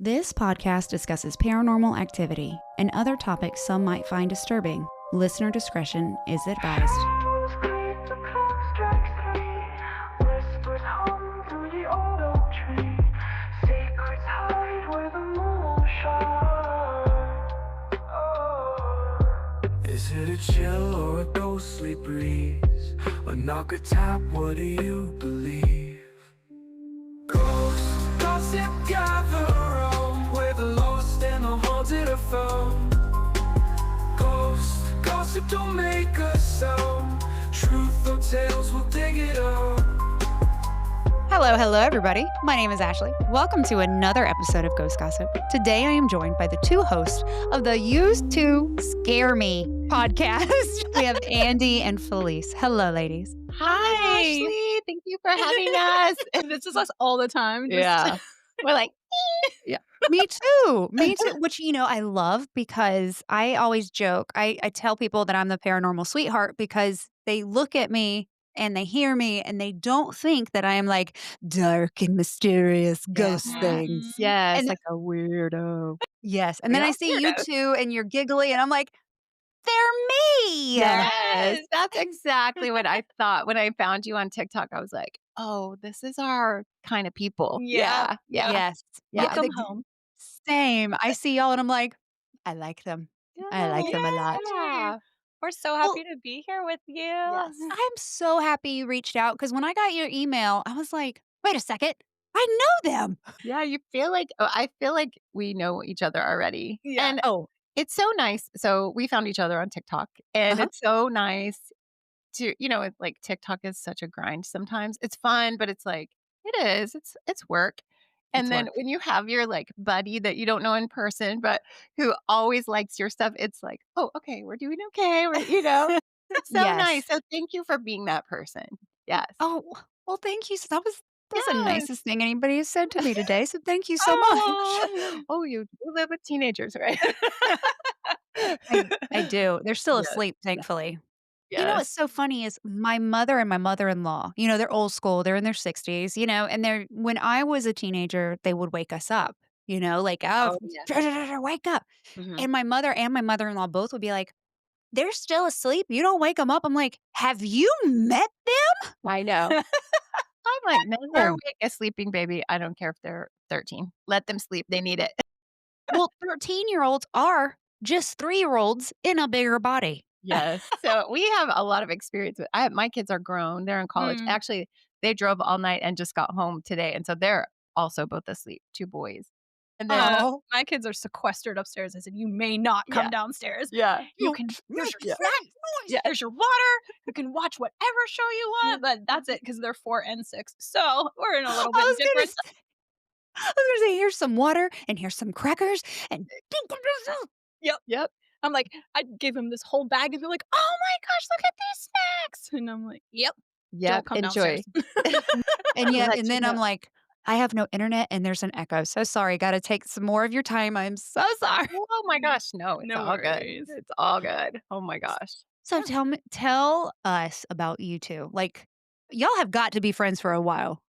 This podcast discusses paranormal activity and other topics some might find disturbing. Listener discretion is advised. Is it a chill or a ghostly breeze? A knock, a tap, what do you believe? Ghosts, gossip, gather around where the lost and the haunted are found. Ghosts, gossip, don't make a sound. Truth or tales, we'll dig it out. Hello, everybody. My name is Ashley. Welcome to another episode of Ghost Gossip. Today I am joined by the two hosts of the Used to Scare Me podcast. We have Andi and Feliz. Hello, ladies. Hi, Ashley. Thank you for having us. And this is us all the time. Yeah. We're like, Yeah. Me too. Which, I love because I always joke. I tell people that I'm the paranormal sweetheart because they look at me and they hear me and they don't think that I am like dark and mysterious ghost things. yes, And like a weirdo. Yes. And then I see you two and you're giggly and I'm like, they're me. Yes, that's exactly what I thought. When I found you on TikTok, I was like, oh, this is our kind of people. Yeah. Yes. Welcome home. Same. I see y'all and I'm like, I like them. I like them a lot. Yeah. We're so happy to be here with you. Yes. I'm so happy you reached out because when I got your email, I was like, wait a second. I know them. Yeah, I feel like we know each other already. Yeah. And it's so nice. So we found each other on TikTok, and it's so nice to, it's like TikTok is such a grind sometimes. It's fun, but it's like, it's work. And then when you have your like buddy that you don't know in person, but who always likes your stuff, it's like, oh, okay, we're doing okay. It's so nice. So thank you for being that person. Yes. Oh, well, thank you. That was the Yes. nicest thing anybody has said to me today. So thank you so much. Oh, you live with teenagers, right? I do. They're still Yes. asleep, thankfully. Yes. You know what's so funny is my mother and my mother-in-law, they're old school. They're in their 60s, and when I was a teenager, they would wake us up, like, wake up. Mhm. And my mother and my mother-in-law both would be like, they're still asleep. You don't wake them up. I'm like, have you met them? I know. I'm like, never wake a sleeping baby. I don't care if they're 13. Let them sleep. They need it. Well, 13-year-olds are just 3-year-olds in a bigger body. Yes. So we have a lot of experience with my kids are grown. They're in college. Actually, they drove all night and just got home today. And so they're also both asleep, 2 boys. And then my kids are sequestered upstairs. I said, you may not come downstairs. yeah. You can, there's your Yeah. snacks, there's your water. You can watch whatever show you want, but that's it because they're 4 and 6. So we're in a little bit different. I was going to say, here's some water and here's some crackers and Yep. I'm like, I give them this whole bag and they're like, oh my gosh, look at these snacks. And I'm like, yep. Yeah. Come Enjoy. and then I'm like, I have no internet and there's an echo. So sorry, got to take some more of your time. I'm so sorry. Oh my gosh. No, it's No all worries. good. It's all good. Oh my gosh. So tell us about you two. Like, y'all have got to be friends for a while.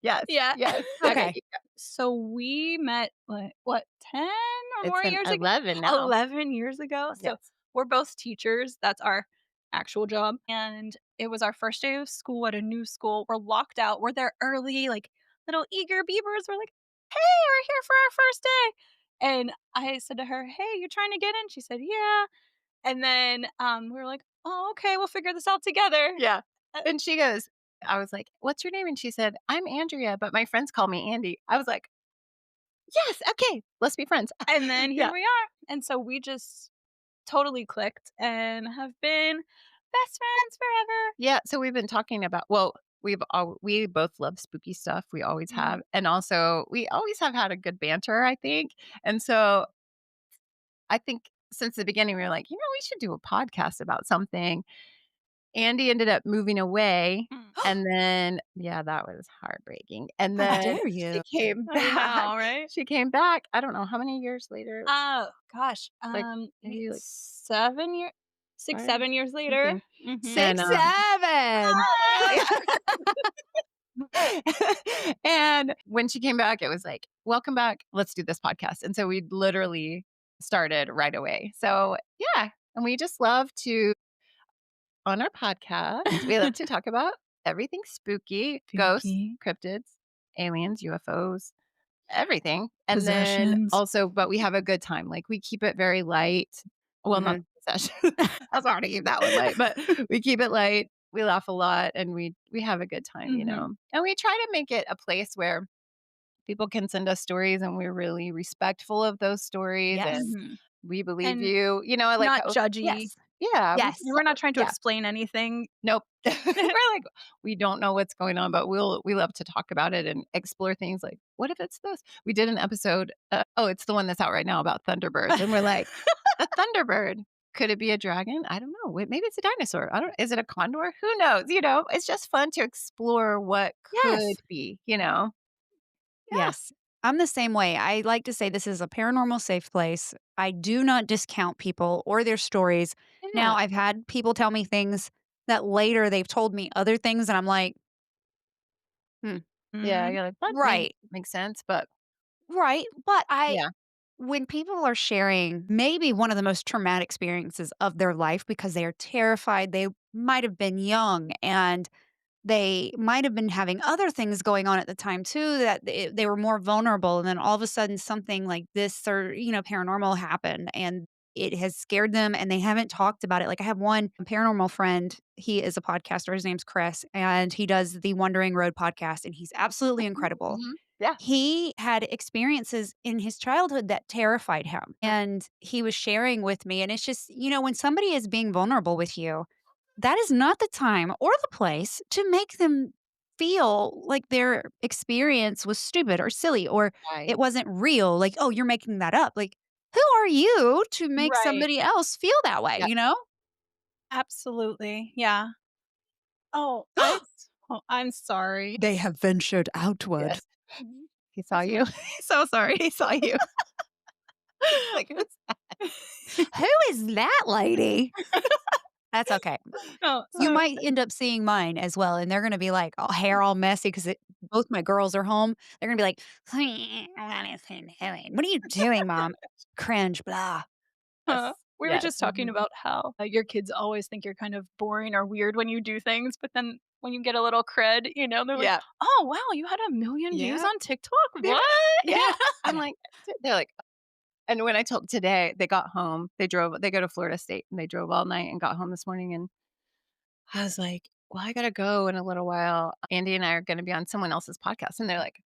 Yes. Yeah. Yes. Okay. So we met, 10 or more It's years been ago? 11 now. 11 years ago. So Yes. we're both teachers. That's our actual job. And it was our first day of school at a new school. We're locked out. We're there early, like little eager beavers. We're like, hey, we're here for our first day. And I said to her, hey, you trying to get in? She said, yeah. And then we were like, oh, okay, we'll figure this out together. Yeah. And she goes, I was like, what's your name? And she said, I'm Andrea, but my friends call me Andy. I was like, yes, okay, let's be friends. And then here we are. And so we just totally clicked and have been best friends forever. Yeah. So we've been talking about, we both love spooky stuff. We always have. And also we always have had a good banter, I think. And so I think since the beginning, we were like, we should do a podcast about something. Andy ended up moving away. And then, that was heartbreaking. And How then dare you? she came back. I know, right? She came back. I don't know how many years later. Oh gosh, Like, maybe like 7 years, 6, Right. 7 years later. Okay. Mhm. 6, And, 7. And when she came back, it was like, "Welcome back. Let's do this podcast." And so we literally started right away. So, yeah, and we just love to on our podcast, we love to talk about everything spooky, ghosts, Spooky. cryptids, aliens, UFOs, everything. And then Possessions. also, but we have a good time. Like we keep it very light. Well, not Mhm. the possession. That's hard to keep that one light, but we keep it light. We laugh a lot and we have a good time, you Mhm. know. And we try to make it a place where people can send us stories and we're really respectful of those stories and Yes. Mhm. we believe And you. You know, I like not how judgy. Yes. yeah, Yes. We're not trying to yeah. explain anything. Nope. We're like, we don't know what's going on, but we love to talk about it and explore things like, what if it's this? We did an episode, oh, it's the one that's out right now about Thunderbirds. And we're like, a Thunderbird. Could it be a dragon? I don't know. Maybe it's a dinosaur. I don't is it a condor? Who knows? You know, it's just fun to explore what could Yes. be, you know? Yeah. Yes. I'm the same way. I like to say this is a paranormal safe place. I do not discount people or their stories. Yeah. Now, I've had people tell me things that later they've told me other things, and I'm like, hmm, Yeah. Mhm. You're like, that maybe right, makes sense. But right. But yeah. when people are sharing maybe one of the most traumatic experiences of their life because they are terrified, they might have been young and they might have been having other things going on at the time too that they were more vulnerable, and then all of a sudden something like this or, paranormal happened, and it has scared them, and they haven't talked about it. Like, I have one paranormal friend, he is a podcaster, his name's Chris, and he does the Wandering Road podcast, and he's absolutely incredible. Mhm. Yeah. He had experiences in his childhood that terrified him, and he was sharing with me, and it's just, when somebody is being vulnerable with you, that is not the time or the place to make them feel like their experience was stupid or silly or it Right. wasn't real. Like, "Oh, you're making that up." Like, who are you to make Right. somebody else feel that way, Yeah. you know? Absolutely. Yeah. I'm sorry. They have ventured outward. Yes. Mhm. He saw That's you. my so sorry. He saw you. Like, who's Who is that lady? That's okay. Oh, You so might end up seeing mine as well, and they're gonna be, like, all hair all messy because both my girls are home. They're gonna be like, "What are you doing, mom?" Cringe, blah. yes. we were Yes. just talking about how, your kids always think you're kind of boring or weird when you do things, but then when you get a little cred, they're like, Yeah. "Oh, wow, you had 1,000,000 views Yeah. on TikTok? Yeah. What?" Yeah. I'm like they're like and when I told today, they got home, they go to Florida State, and they drove all night and got home this morning, and I was like, "Well, I gotta go in a little while. Andy and I are gonna be on someone else's podcast." And they're like,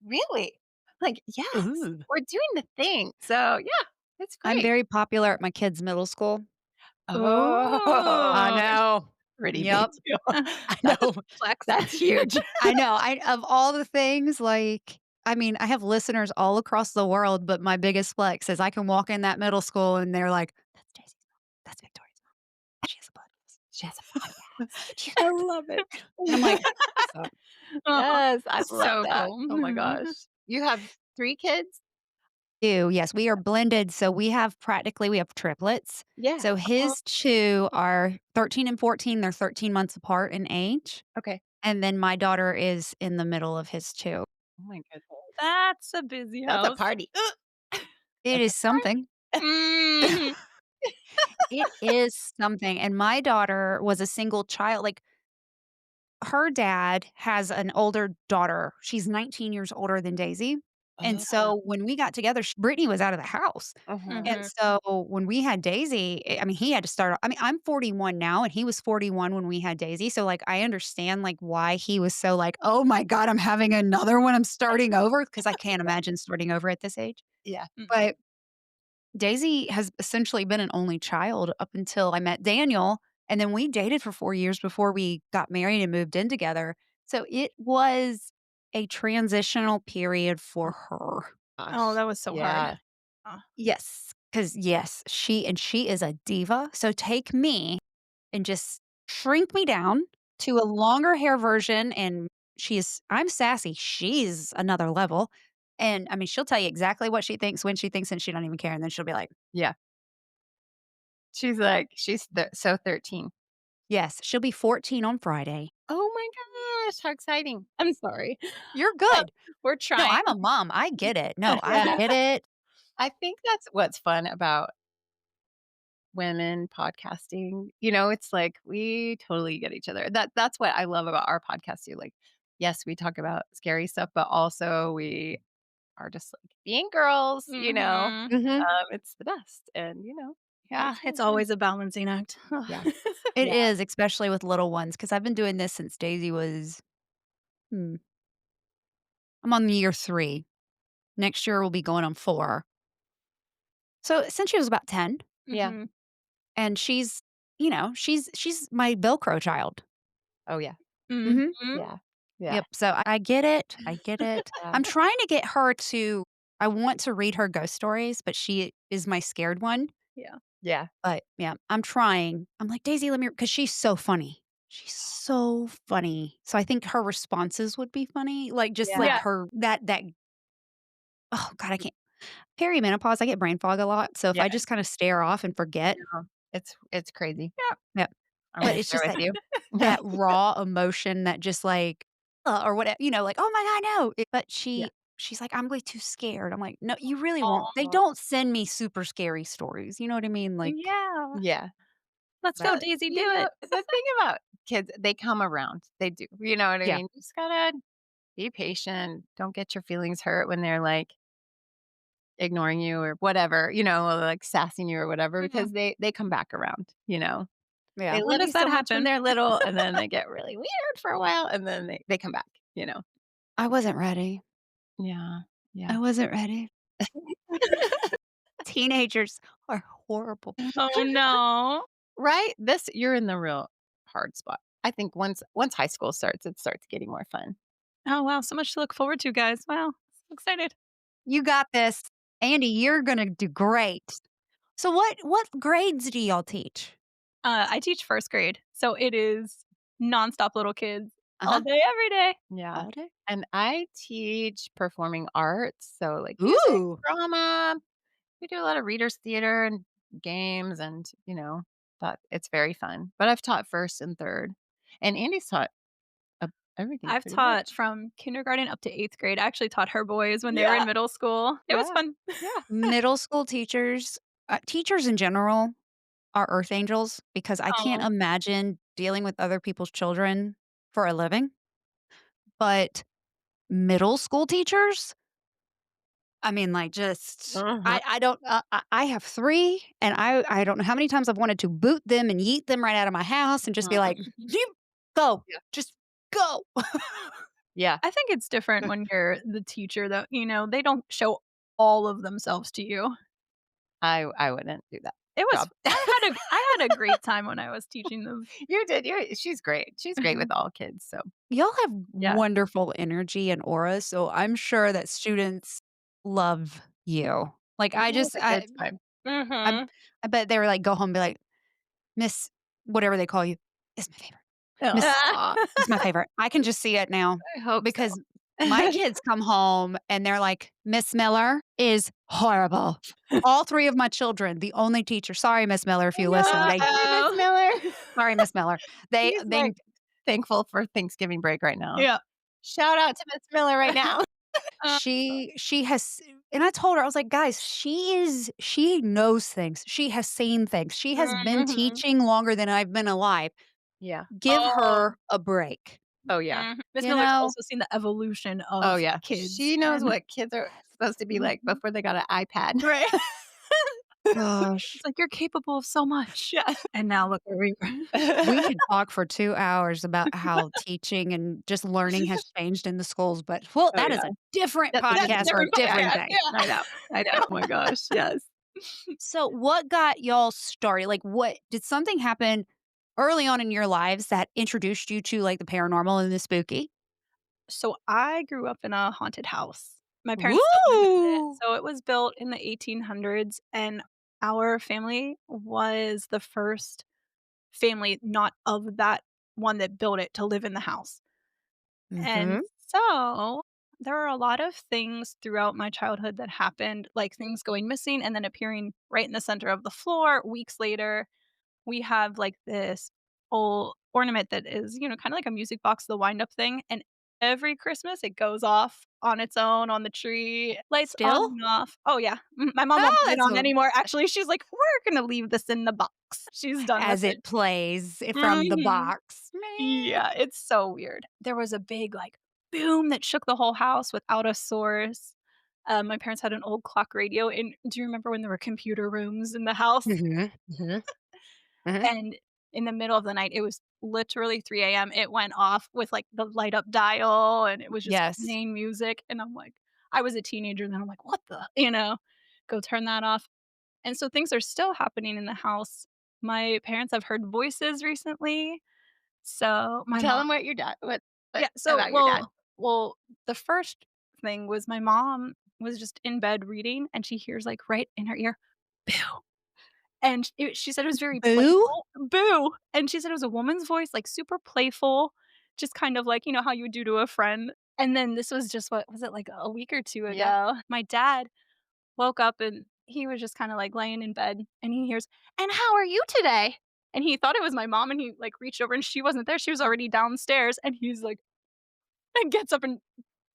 "Really?" I'm like, "Yes, Ooh. we're doing the thing." So, yeah, it's I'm great. very popular at my kids' middle school. I Oh, Ooh. there's know. pretty big Yep. deal. I That's know. Flex. that's huge. I know. I of all the things, like I mean, I have listeners all across the world, but my biggest flex is I can walk in that middle school and they're like, "That's Jaycee's mom. That's Victoria's mom. She has a podcast. She has a podcast." Do you I know love it. And I'm like, "So." Oh, Yes, I love so that. cool. Oh my gosh. You have 3 kids? Do, yes, we are blended, so we have triplets. Yeah. So Oh, his 2 are 13 and 14, they're 13 months apart in age, okay. and then my daughter is in the middle of his 2. Oh my goodness. That's a busy That's a house. party. It That's is something. a party. Mhm. It is something, and my daughter was a single child, like, her dad has an older daughter. She's 19 years older than Daisy, and Oh. so when we got together, Brittany was out of the house. Mhm. And Mhm. so when we had Daisy, I mean, he had to start I mean, I'm 41 now, and he was 41 when we had Daisy, so, like, I understand, like, why he was so like, "Oh my god, I'm having another one, I'm starting over," because I can't imagine starting over at this age. Yeah. Mhm. But Daisy has essentially been an only child up until I met Daniel, and then we dated for 4 years before we got married and moved in together. So it was a transitional period for her. Oh, Gosh. that was so hard. Yeah. Yes, because yes, she is a diva. So take me and just shrink me down to a longer hair version, and I'm sassy, she's another level. And, I mean, she'll tell you exactly what she thinks, when she thinks, and she don't even care, and then she'll be like, Yeah. She's like, she's so 13. yes, she'll be 14 on Friday. Oh my gosh, how exciting. I'm sorry. You're Uh, good. we're No, trying. I'm a mom. I get it. No, I Yeah. get it. I think that's what's fun about women podcasting. It's like we totally get each other. That's what I love about our podcast too. Like, yes, we talk about scary stuff, but also we are just like being girls. Mhm. Mhm. It's the best. And Yeah, it's really it's fun. always a balancing act. Yeah. It Yeah. is, especially with little ones, because I've been doing this since Daisy was I'm on year 3. Next year, we'll be going on 4. So, since she was about 10, Yeah. Mhm. and she's my Velcro child. Oh yeah. Mhm. Mhm. Yeah. Yeah. Yep, so I get it, I get it. Yeah. I'm trying to get her to I want to read her ghost stories, but she is my scared one. Yeah. Yeah. But, yeah, I'm trying. I'm like, "Daisy, let me," because she's so funny. She's so funny. So I think her responses would be funny, like, just Yeah. like Yeah. her that oh god, I can't perimenopause, I get brain fog a lot, so if Yeah. I just kinda stare off and forget. No, it's crazy. Yep. I'm But right it's there just with you. that raw emotion that just like, or whatever, like, "Oh my god, no." But Yeah. she's like, "I'm way too scared." I'm like, "No, you really won't." They Aw. don't send me super scary stories, you know what I mean? Like, Yeah. Yeah. Let's go, Well, Daisy, do it. the thing about kids, they come around. They do. You know what I yeah, mean? You just gotta be patient. Don't get your feelings hurt when they're like ignoring you or whatever, or like sassing you or whatever, Mhm. because they come back around. yeah. They When love does you that so much when happen? they're little, and then they get really weird for a while, and then they come back. I wasn't ready. Yeah. I Yeah. wasn't ready. Teenagers are horrible. Oh, no. Right? You're in the real hard spot. I think once high school starts, it starts getting more fun. Oh, wow, so much to look forward to, guys. Wow, so excited. You got this. Andy, you're gonna do great. So what grades do y'all teach? I teach 1st grade, so it is nonstop little kids all Uh-huh. day, every day. Yeah. All day? And I teach performing arts, so like music, Ooh. drama. We do a lot of readers theater and games and, that it's very fun. But I've taught first and third. And Andy's taught uh, everything I've pretty taught much. from kindergarten up to 8th grade. I actually taught her boys when they were in Yeah. middle school. It was Yeah. fun. Yeah. Middle school teachers, teachers in general are earth angels because I can't Oh. imagine dealing with other people's children for a living. But middle school teachers, I mean, like, just Uh-huh. I don't I have 3, and I don't know how many times I've wanted to boot them and yeet them right out of my house and just be like, "You go, Yeah. just go." Yeah. I think it's different when you're the teacher that, they don't show all of themselves to you. I wouldn't do that It was job. I had a great time when I was teaching those. You did. She's great. She's great with all kids. So Y'all have yeah. wonderful energy and aura, so I'm sure that students love you. Like, It I was just a good time. I Mhm. I bet they were like, go home and be like, "Miss" whatever they call you, "is my favorite. Oh, Miss aw, is my favorite." I can just see it now I hope so. because my kids come home and they're like, "Miss Miller is horrible." All 3 of my children, the only teacher, sorry, Miss Miller, if I you listen, know. they Sorry, Miss Oh. Miller. sorry, Miss Miller. They She's, they like, thankful for Thanksgiving break right now. Yeah. Shout out to Miss Miller right now. Uh, she has and I told her, I was like, "Guys, she knows things. She has seen things. She has been mhm. teaching longer than I've been alive. Yeah. Give Oh. her a break." Oh, yeah. Mhm. Miss You Miller's know? also seen the evolution Oh, of yeah. kids She knows and what kids are supposed to be like Mhm. before they got an iPad. right. Gosh. It's like, "You're capable of so much." Yeah. And now look where we are. We could talk for 2 hours about how teaching and just learning has changed in the schools, but, well, Oh, that is yeah. a different That's a podcast for a different different podcast. day. Yeah. I know. I know. Oh my gosh. Yes. So, what got y'all started? Like, what did something happen early on in your lives that introduced you to, like, the paranormal and the spooky? So I grew up in a haunted house. My parents still live in it. Woo! So it was built in the 1800s, and our family was the first family not of that one that built it to live in the house. And Mhm. so there are a lot of things throughout my childhood that happened, like things going missing and then appearing right in the center of the floor weeks later. We have like this old ornament that is, kinda like a music box, the wind-up thing, and every Christmas, it goes off on its own on the tree, lights on Still? and off. Oh, yeah. My mom won't Oh, put it that's on so anymore, actually, she's like, "We're gonna leave this in the box." She's done with as it. it plays from the Mhm. box. Man. Yeah, it's so weird. There was a big, like, boom that shook the whole house without a source. My parents had an old clock radio, and do you remember when there were computer rooms in the house? Mhm, mhm, mhm. And in the middle of the night, it was literally 3 AM, it went off with, like, the light up dial, and it was just Yes. playing music, and I'm like I was a teenager, and then I'm like, "What the" Go turn that off. And so things are still happening in the house. My parents have heard voices recently, so my Tell mom them what your dad what yeah, so about your dad. the first thing was my mom was just in bed reading, and she hears, like, right in her ear, "Boo." And she said it was very Boo? playful Boo! And she said it was a woman's voice, like, super playful, just kind of like, how you would do to a friend. And then this was just what was it, like, a week or 2 Yeah. ago? My dad woke up, and he was just kinda, like, laying in bed, and he hears, "And how are you today?" And he thought it was my mom, and he, like, reached over, and she wasn't there, she was already downstairs, and he's like and gets up and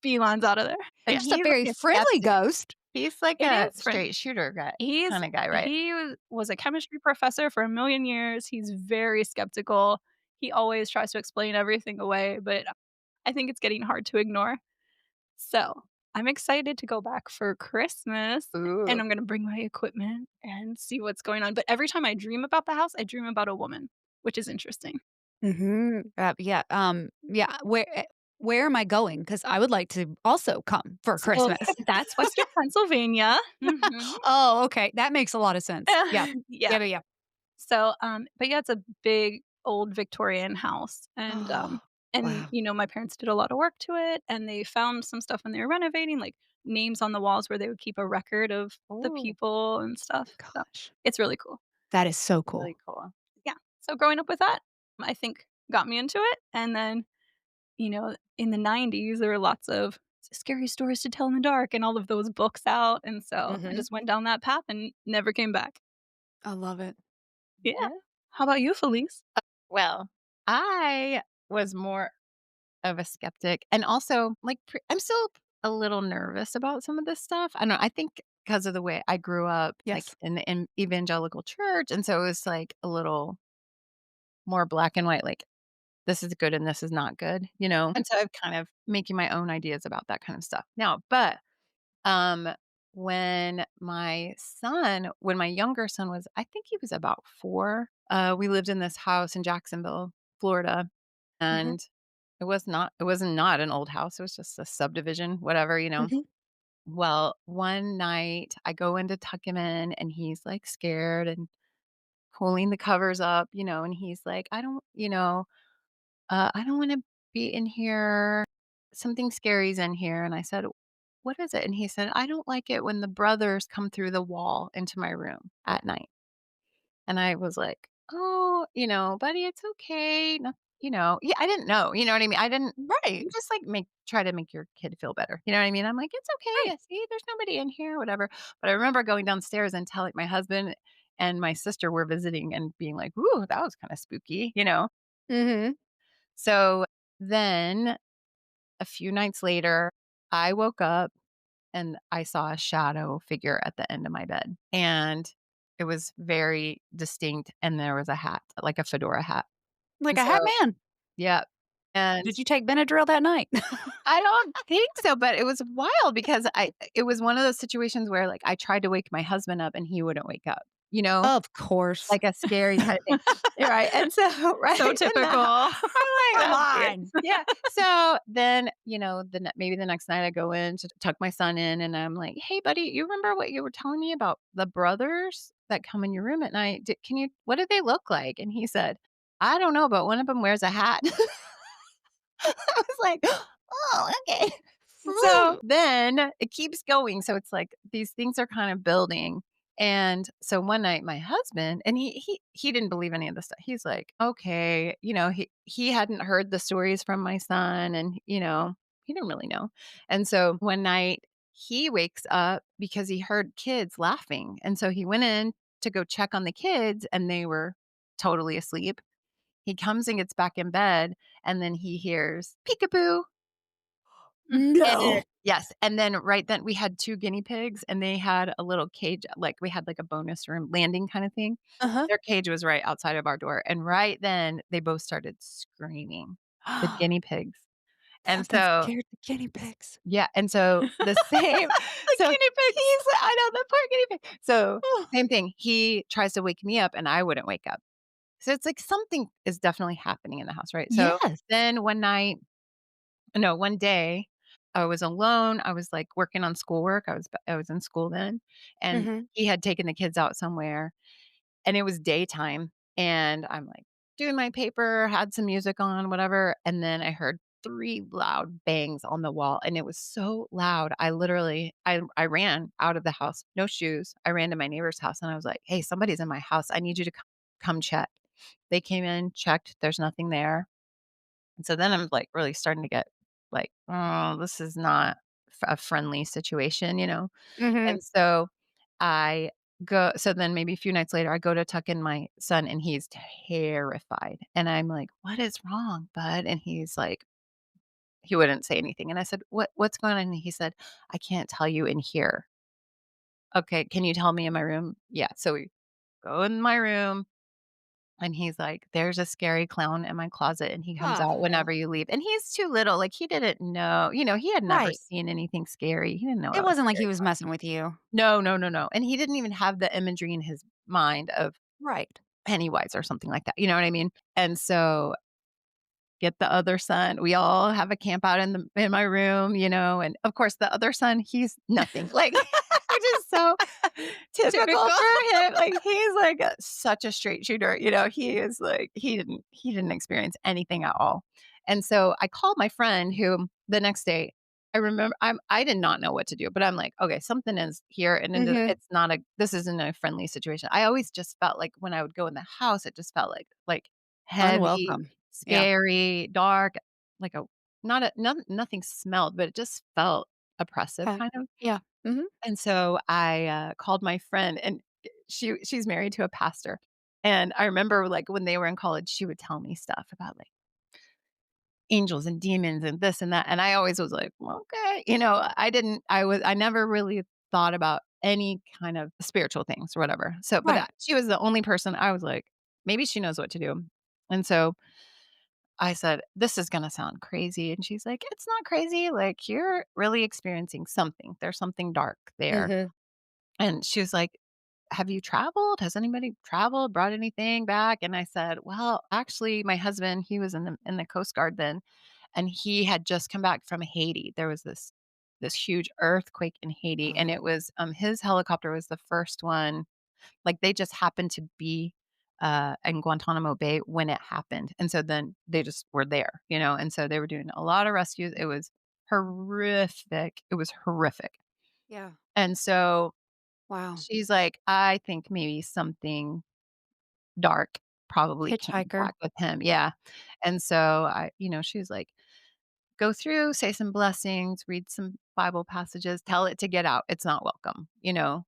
beelines out of there. But Yeah. Just a he's very like a friendly skeptic. ghost. He's like It a is friend straight shooter guy He's kinda guy, right? he was a chemistry professor for a million years, he's very skeptical, he always tries to explain everything away, but I think it's getting hard to ignore. So, I'm excited to go back for Christmas, and Ooh. I'm gonna bring my equipment and see what's going on, but every time I dream about the house, I dream about a woman, which is interesting. Mhm. Yeah, yeah, where am I going? Because I would like to also come for So, Christmas. that's Western Pennsylvania. Mhm. Oh, okay, that makes a lot of sense. Yeah. Yeah. Yeah, yeah, So, but yeah, it's a big old Victorian house, yeah. and Wow. my parents did a lot of work to it, and they found some stuff when they were renovating, like names on the walls where they would keep a record of the Ooh, people and stuff. So Gosh. it's really cool. That is so really cool. cool. Yeah. So growing up with that, I think got me into it, and then in the '90s there were lots of scary stories to tell in the dark, and all of those books out, and so I Mhm. just went down that path and never came back. I love it. Yeah. Yeah. How about you, Felice? Well, I was more of a skeptic and also, like, I'm still a little nervous about some of this stuff. I don't know, I think because of the way I grew up, like, Yes. in the evangelical church, and so it was, like, a little more black and white, like, this is good and this is not good, you know? And so I'm kind of making my own ideas about that kind of stuff now, but, um, when my younger son was I think he was about 4, we lived in this house in Jacksonville, Florida, Mhm, and it was not an old house, it was just a subdivision, whatever, you know? mhm. Well, one night, I go in to tuck him in, and he's, like, scared and pulling the covers up, and he's like, I don't wanna be in here. Something scary's in here." And I said, "What is it?" And he said, "I don't like it when the brothers come through the wall into my room at night." And I was like, "Oh, buddy, it's okay." No, yeah, I didn't know, you know what I mean? I didn't Right, you just, like, try to make your kid feel better, you know what I mean? I'm like, "It's right. okay. See, there's nobody in here, whatever." But I remember going downstairs and telling my husband and my sister were visiting and being like, "Ooh, that was kinda spooky," you know? Mhm. So then a few nights later, I woke up and I saw a shadow figure at the end of my bed. And it was very distinct. And there was a hat, like a fedora hat. Like And a hat so, man. yeah. And Did you take Benadryl that night? I don't think so, but it was wild because it was one of those situations where like I tried to wake my husband up and he wouldn't wake up, you know? Of course. Like a scary kind of thing. Yeah, right, and so right So in the hou typical. I'm like, Come "That's weird." on. Yeah, so then, maybe the next night I go in to tuck my son in, and I'm like, "Hey, buddy, you remember what you were telling me about the brothers that come in your room at night? What did they look like?" And he said, "I don't know, but one of them wears a hat." I was like, "Oh, okay." So then it keeps going. So it's like these things are kind of building. And so one night my husband and he didn't believe any of this stuff. He's like, "Okay, he hadn't heard the stories from my son and, he didn't really know." And so one night he wakes up because he heard kids laughing. And so he went in to go check on the kids and they were totally asleep. He comes and gets back in bed, and then he hears, "Peekaboo." No. Yes, and then right then we had 2 guinea pigs, and they had a little cage, like, we had, like, a bonus room landing kinda thing. Uh-huh. Their cage was right outside of our door, and right then, they both started screaming, the guinea pigs, and Something so scared the guinea pigs. yeah, and so the same The so guinea pigs. I know, the poor guinea pig. So, Oh, same thing, he tries to wake me up, and I wouldn't wake up. So, it's like something is definitely happening in the house, right? So, yes. then one night no, one day, I was alone, I was, like, working on schoolwork, I was in school then, and Mhm. he had taken the kids out somewhere, and it was daytime, and I'm, like, doing my paper, had some music on, whatever, and then I heard 3 loud bangs on the wall, and it was so loud, I literally I ran out of the house, no shoes, I ran to my neighbor's house, and I was like, "Hey, somebody's in my house, I need you to come check." They came in, checked, there's nothing there. And so then I'm, like, really starting to get like, "Oh, this is not a friendly situation," you know? Mhm. And so I so then maybe a few nights later, I go to tuck in my son, and he's terrified. And I'm like, "What is wrong, bud?" And he's like he wouldn't say anything. And I said, What's going on?" And he said, "I can't tell you in here." "Okay, can you tell me in my room?" Yeah. So we go in my room. And he's like, "There's a scary clown in my closet, and he comes out Oh, whenever you leave." And he's too little, like, he didn't know, he had never right. seen anything scary. He didn't know what It a wasn't like he scary was clown. messing with you. No, no, no, no, and he didn't even have the imagery in his mind of Right. Pennywise or something like that, you know what I mean? And so get the other son. We all have a camp out in my room, and of course the other son, he's nothing. Like which is so typical Typical. for him. Like he's like such a straight shooter. He is like he didn't experience anything at all. And so I called my friend who the next day I remember I did not know what to do, but I'm like, okay, something is here and Mhm. it's not a this isn't a friendly situation. I always just felt like when I would go in the house, it just felt like heavy, Unwelcome. Yeah. scary, dark, like a not a nothing smelled, but it just felt oppressive Okay. kind of. Yeah. Mhm. And so I, called my friend, and she's married to a pastor, and I remember, like, when they were in college, she would tell me stuff about, like, angels and demons and this and that, and I always was like, "Well, okay," I never really thought about any kind of spiritual things or whatever. So, but, Right. she was the only person I was like, "Maybe she knows what to do." And so I said, "This is gonna sound crazy," and she's like, "It's not crazy, like, you're really experiencing something. There's something dark there." Mhm. And she was like, "Have you traveled? Has anybody traveled, brought anything back?" And I said, "Well, actually, my husband, he was in the Coast Guard then, and he had just come back from Haiti. There was this huge earthquake in Haiti, and it Oh. was his helicopter was the first one. Like they just happened to be in Guantanamo Bay when it happened, and so then they just were there, and so they were doing a lot of rescues. It was horrific. It was horrific, Yeah. and so Wow. she's like, "I think maybe something dark probably came Hitchhiker. back with him." Yeah. And so she's like, "Go through, say some blessings, read some Bible passages, tell it to get out. It's not welcome."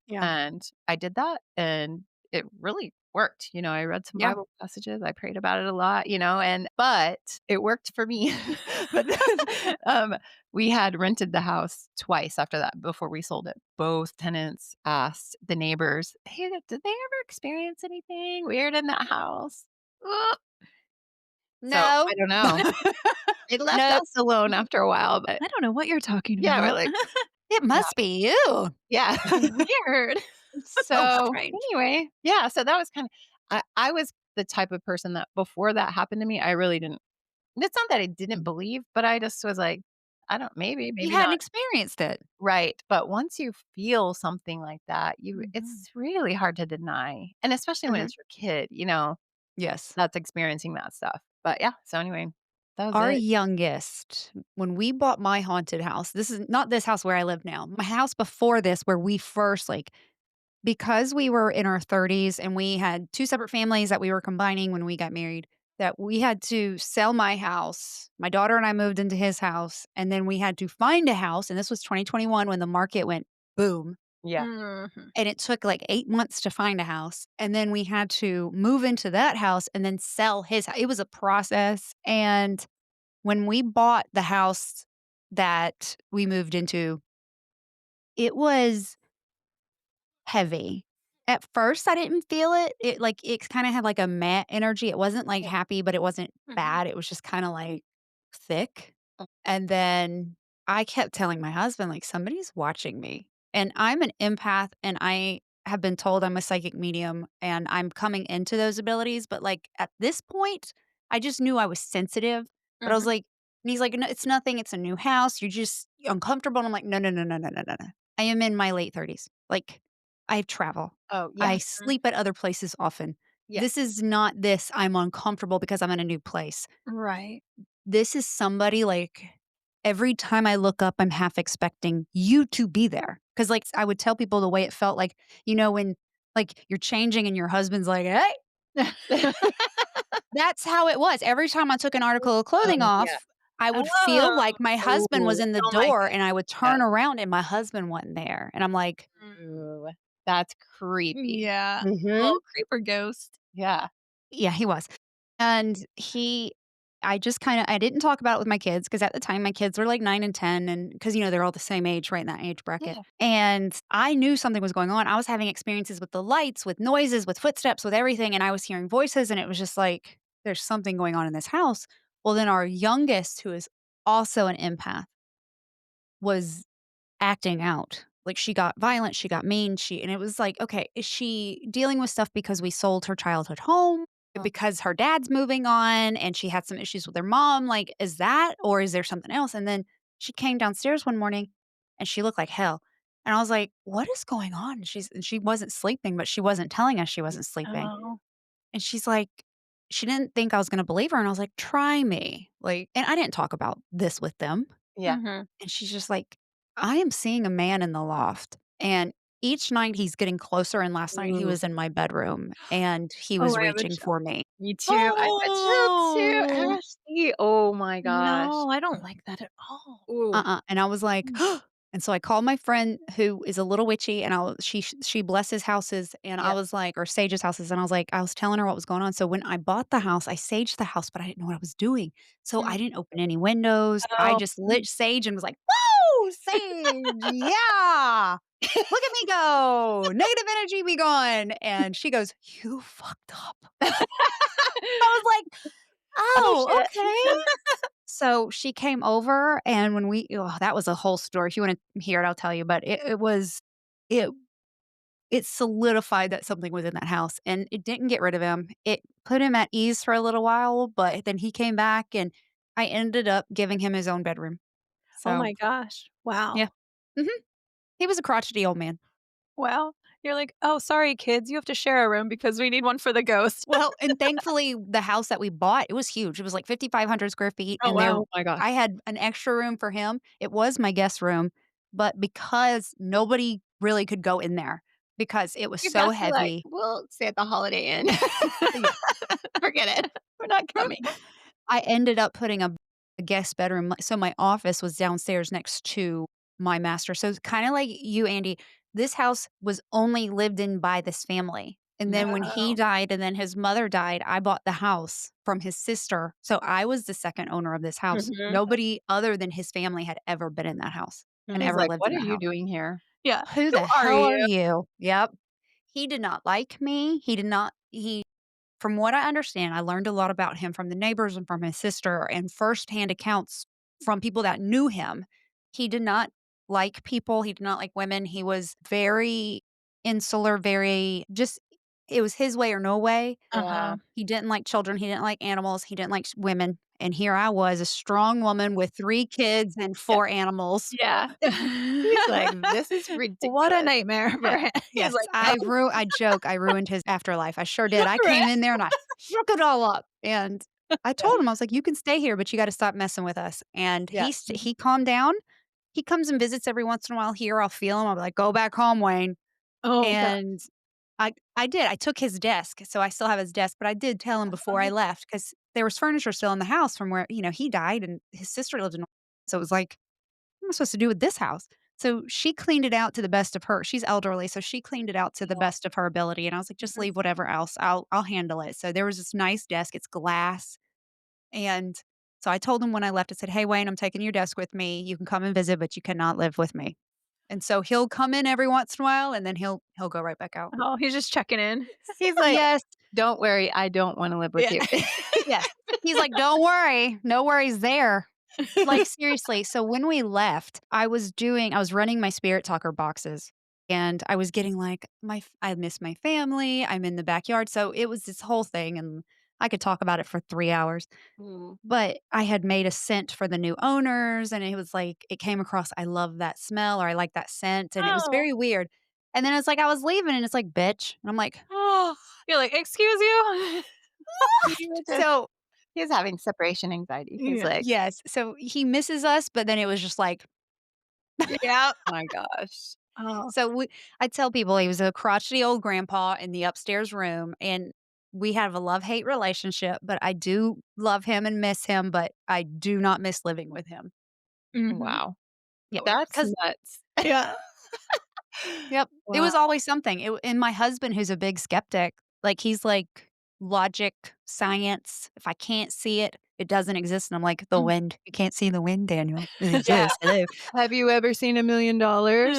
Yeah. And I did that and it really worked. I read some Yeah. Bible passages, I prayed about it a lot, but it worked for me. But then we had rented the house twice after that before we sold it. Both tenants asked the neighbors, "Hey, did they ever experience anything weird in that house?" Ugh. So No. I don't know. It left Nope. us alone after a while, but I don't know what you're talking yeah, we're about. like, It yeah, must be you. yeah. Weird. So So, strange. anyway, yeah, so that was I was the type of person that before that happened to me, I really didn't it's not that I didn't believe, but I just was like, I don't maybe, You maybe hadn't not. experienced it. Right, but once you feel something like that, Mhm. it's really hard to deny, and especially when Mhm. it's your kid, Yes. that's experiencing that stuff. But yeah, so anyway, that was Our it. youngest, when we bought my haunted house, this is not this house where I live now. My house before this where we first, because we were in our 30s and we had 2 separate families that we were combining when we got married, that we had to sell my house. My daughter and I moved into his house, and then we had to find a house, and this was 2021 when the market went boom. Yeah. Mhm. and it took, like, 8 months to find a house, and then we had to move into that house and then sell it was a process, and when we bought the house that we moved into, it was heavy. At first, I didn't feel it. It kinda had, like, a matte energy. It wasn't, like, Yeah. happy, but it wasn't Mhm. bad. It was just kinda, like, thick. And then I kept telling my husband, like, "Somebody's watching me." And I'm an empath, and I have been told I'm a psychic medium, and I'm coming into those abilities, but, like, at this point, I just knew I was sensitive, but I was Mhm. like and he's like, "No, it's nothing. It's a new house. You're just uncomfortable." And I'm like, "No, no, no, no, no, no, no, no. I am in my late 30s. Like, I travel. Oh, yeah. I Mhm. sleep at other places often. Yeah. This is not this I'm uncomfortable because I'm in a new place. Right. This is somebody, like, every time I look up, I'm half expecting you to be there. Because like, I would tell people the way it felt like, when, like, you're changing and your husband's like, "Hey!" That's how it was. Every time I took an article of clothing Yeah. off, I would feel Oh. like my husband was Ooh. in the Oh my door, and I would goodness. turn around and my husband wasn't there, and I'm like, Ooh, that's creepy. Yeah. A Mhm. little creeper ghost. Yeah. yeah, he was. And I just kinda I didn't talk about it with my kids because at the time my kids were like 9 and 10 and because, they're all the same age, right in that age bracket. Yeah. And I knew something was going on. I was having experiences with the lights, with noises, with footsteps, with everything, and I was hearing voices, and it was just like, "There's something going on in this house." Well, then our youngest, who is also an empath, was acting out. Like, she got violent, she got mean, and it was like, okay, is she dealing with stuff because we sold her childhood home? Oh, Because her dad's moving on and she had some issues with her mom? Like, is that or is there something else? And then she came downstairs one morning and she looked like hell. And I was like, what is going on? And she wasn't sleeping, but she wasn't telling us she wasn't sleeping. Oh. And she's like, she didn't think I was gonna believe her. And I was like, try me. Like, and I didn't talk about this with them. yeah. Mhm. And she's just like, "I am seeing a man in the loft." And each night he's getting closer, and last night he Ooh. was in my bedroom, and he Oh, was I have a reaching chill. for me. Me too. I got chilled too, Oh. Ashley. Oh my gosh. No, I don't like that at all. Ooh. And I was like, Mm. and so I called my friend who is a little witchy, and she blesses houses, and I Yeah. was like or sages houses, and I was telling her what was going on. So when I bought the house, I saged the house, but I didn't know what I was doing. So I Mm. didn't open any windows. I Oh. just lit sage and was like, "Woo, sage, yeah, look at me go, negative energy be gone." And she goes, "You fucked up." I was like, Oh, "Oh, shit. okay." So she came over, and that was a whole story. If you wanna hear it, I'll tell you, but it it solidified that something was in that house, and it didn't get rid of him. It put him at ease for a little while, but then he came back, and I ended up giving him his own bedroom. Oh So, my gosh. yeah. Wow. Mhm. He was a crotchety old man. Well, you're like, "Oh, sorry, kids, you have to share a room because we need one for the ghost." Well, and thankfully, the house that we bought, it was huge. It was like 5,500 square feet, Oh, and there wow. Oh my gosh. I had an extra room for him. It was my guest room, but because nobody really could go in there because it was Your so guests were like, heavy. "We'll stay at the Holiday Inn." Yeah. Forget it. We're not coming. I ended up putting a guest bedroom, so my office was downstairs next to my master. So it's kinda like you, Andy, this house was only lived in by this family, and then when he Wow. died and then his mother died, I bought the house from his sister, so I was the 2nd owner of this house. Mhm. Nobody other than his family had ever been in that house and And he's ever like, lived "What in are that you house. doing here?" Yeah. "Who Who the are hell are you? you?" Yep. He did not like me. He did not he From what I understand, I learned a lot about him from the neighbors and from his sister and firsthand accounts from people that knew him. He did not like people, he did not like women. He was very insular, very just it was his way or no way. Yeah. Uh-huh. He didn't like children, he didn't like animals, he didn't like women. And here I was, a strong woman with 3 kids and Yeah. 4 animals. Yeah. He's like, "This is What a ridiculous." nightmare for Yeah. him. He's Yes, like, "No." I joke I ruined his afterlife. I sure did. I Right? came in there and I shook it all up, and I told him, I was like, "You can stay here, but you gotta stop messing with us." And Yeah. he calmed down. He comes and visits every once in a while here, I'll feel him, I'll be like, "Go back home, Wayne." Oh god. And I did, I took his desk, so I still have his desk, but I did tell him before I left because there was furniture still in the house from where, he died and his sister lived in. So it was like, "What am I supposed to do with this house?" So she cleaned it out to the best of her she's elderly, so she cleaned it out to the Yeah. best of her ability, and I was like, "Just Mhm. leave whatever else, I'll handle it." So there was this nice desk, it's glass, and so I told him when I left, I said, "Hey, Wayne, I'm taking your desk with me. You can come and visit, but you cannot live with me." And so he'll come in every once in a while, and then he'll go right back out. Oh, he's just checking in. He's like, Yes. "Don't worry, I don't wanna live with Yeah. you." Yes. He's like, "Don't worry, no worries there." Like, seriously, so when we left, I was running my Spirit Talker boxes, and I was getting, like, I miss my family, I'm in the backyard, so it was this whole thing, and I could talk about it for 3 hours, Mm. but I had made a scent for the new owners, and it was like it came across, "I love that smell," or "I like that scent," and it was Oh. very weird, and then it's like I was leaving, and it's like, "Bitch," and I'm like, Oh. You're like, "Excuse you?" He was just so he was having separation anxiety. He's Yeah. like, yes, so he misses us, but then it was just like Yeah. "My gosh." Oh. so I tell people he was a crotchety old grandpa in the upstairs room, and we have a love-hate relationship, but I do love him and miss him, but I do not miss living with him. Mhm. Wow. Yeah, That's because nuts. Yeah. yep, it Wow. was always something. And my husband, who's a big skeptic, like, he's like, "Logic, science, if I can't see it, it doesn't exist," and I'm like, "The Mm. wind, you can't see the wind, Daniel. It Yeah. exists. Hello." Have you ever seen $1,000,000?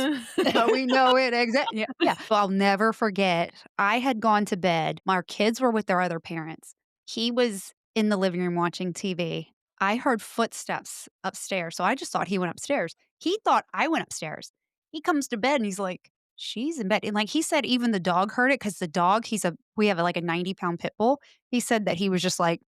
We know it yeah, yeah. Well, I'll never forget, I had gone to bed, my kids were with their other parents. He was in the living room watching TV. I heard footsteps upstairs, so I just thought he went upstairs. He thought I went upstairs. He comes to bed and he's like, "She's in bed," and, like, he said even the dog heard it because the dog we have, like, a 90-pound pit bull. He said that he was just like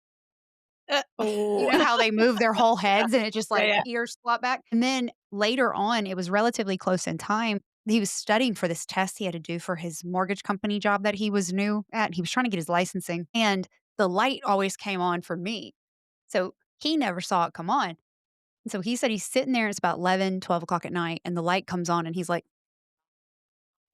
you Oh. know how they move their whole Yeah. heads and it just, Yeah, like, yeah. ears flop back? And then later on, it was relatively close in time, he was studying for this test he had to do for his mortgage company job that he was new at, he was trying to get his licensing, and the light always came on for me. So, he never saw it come on. And so he said he's sitting there, it's about 11, 12 o'clock at night, and the light comes on, and he's like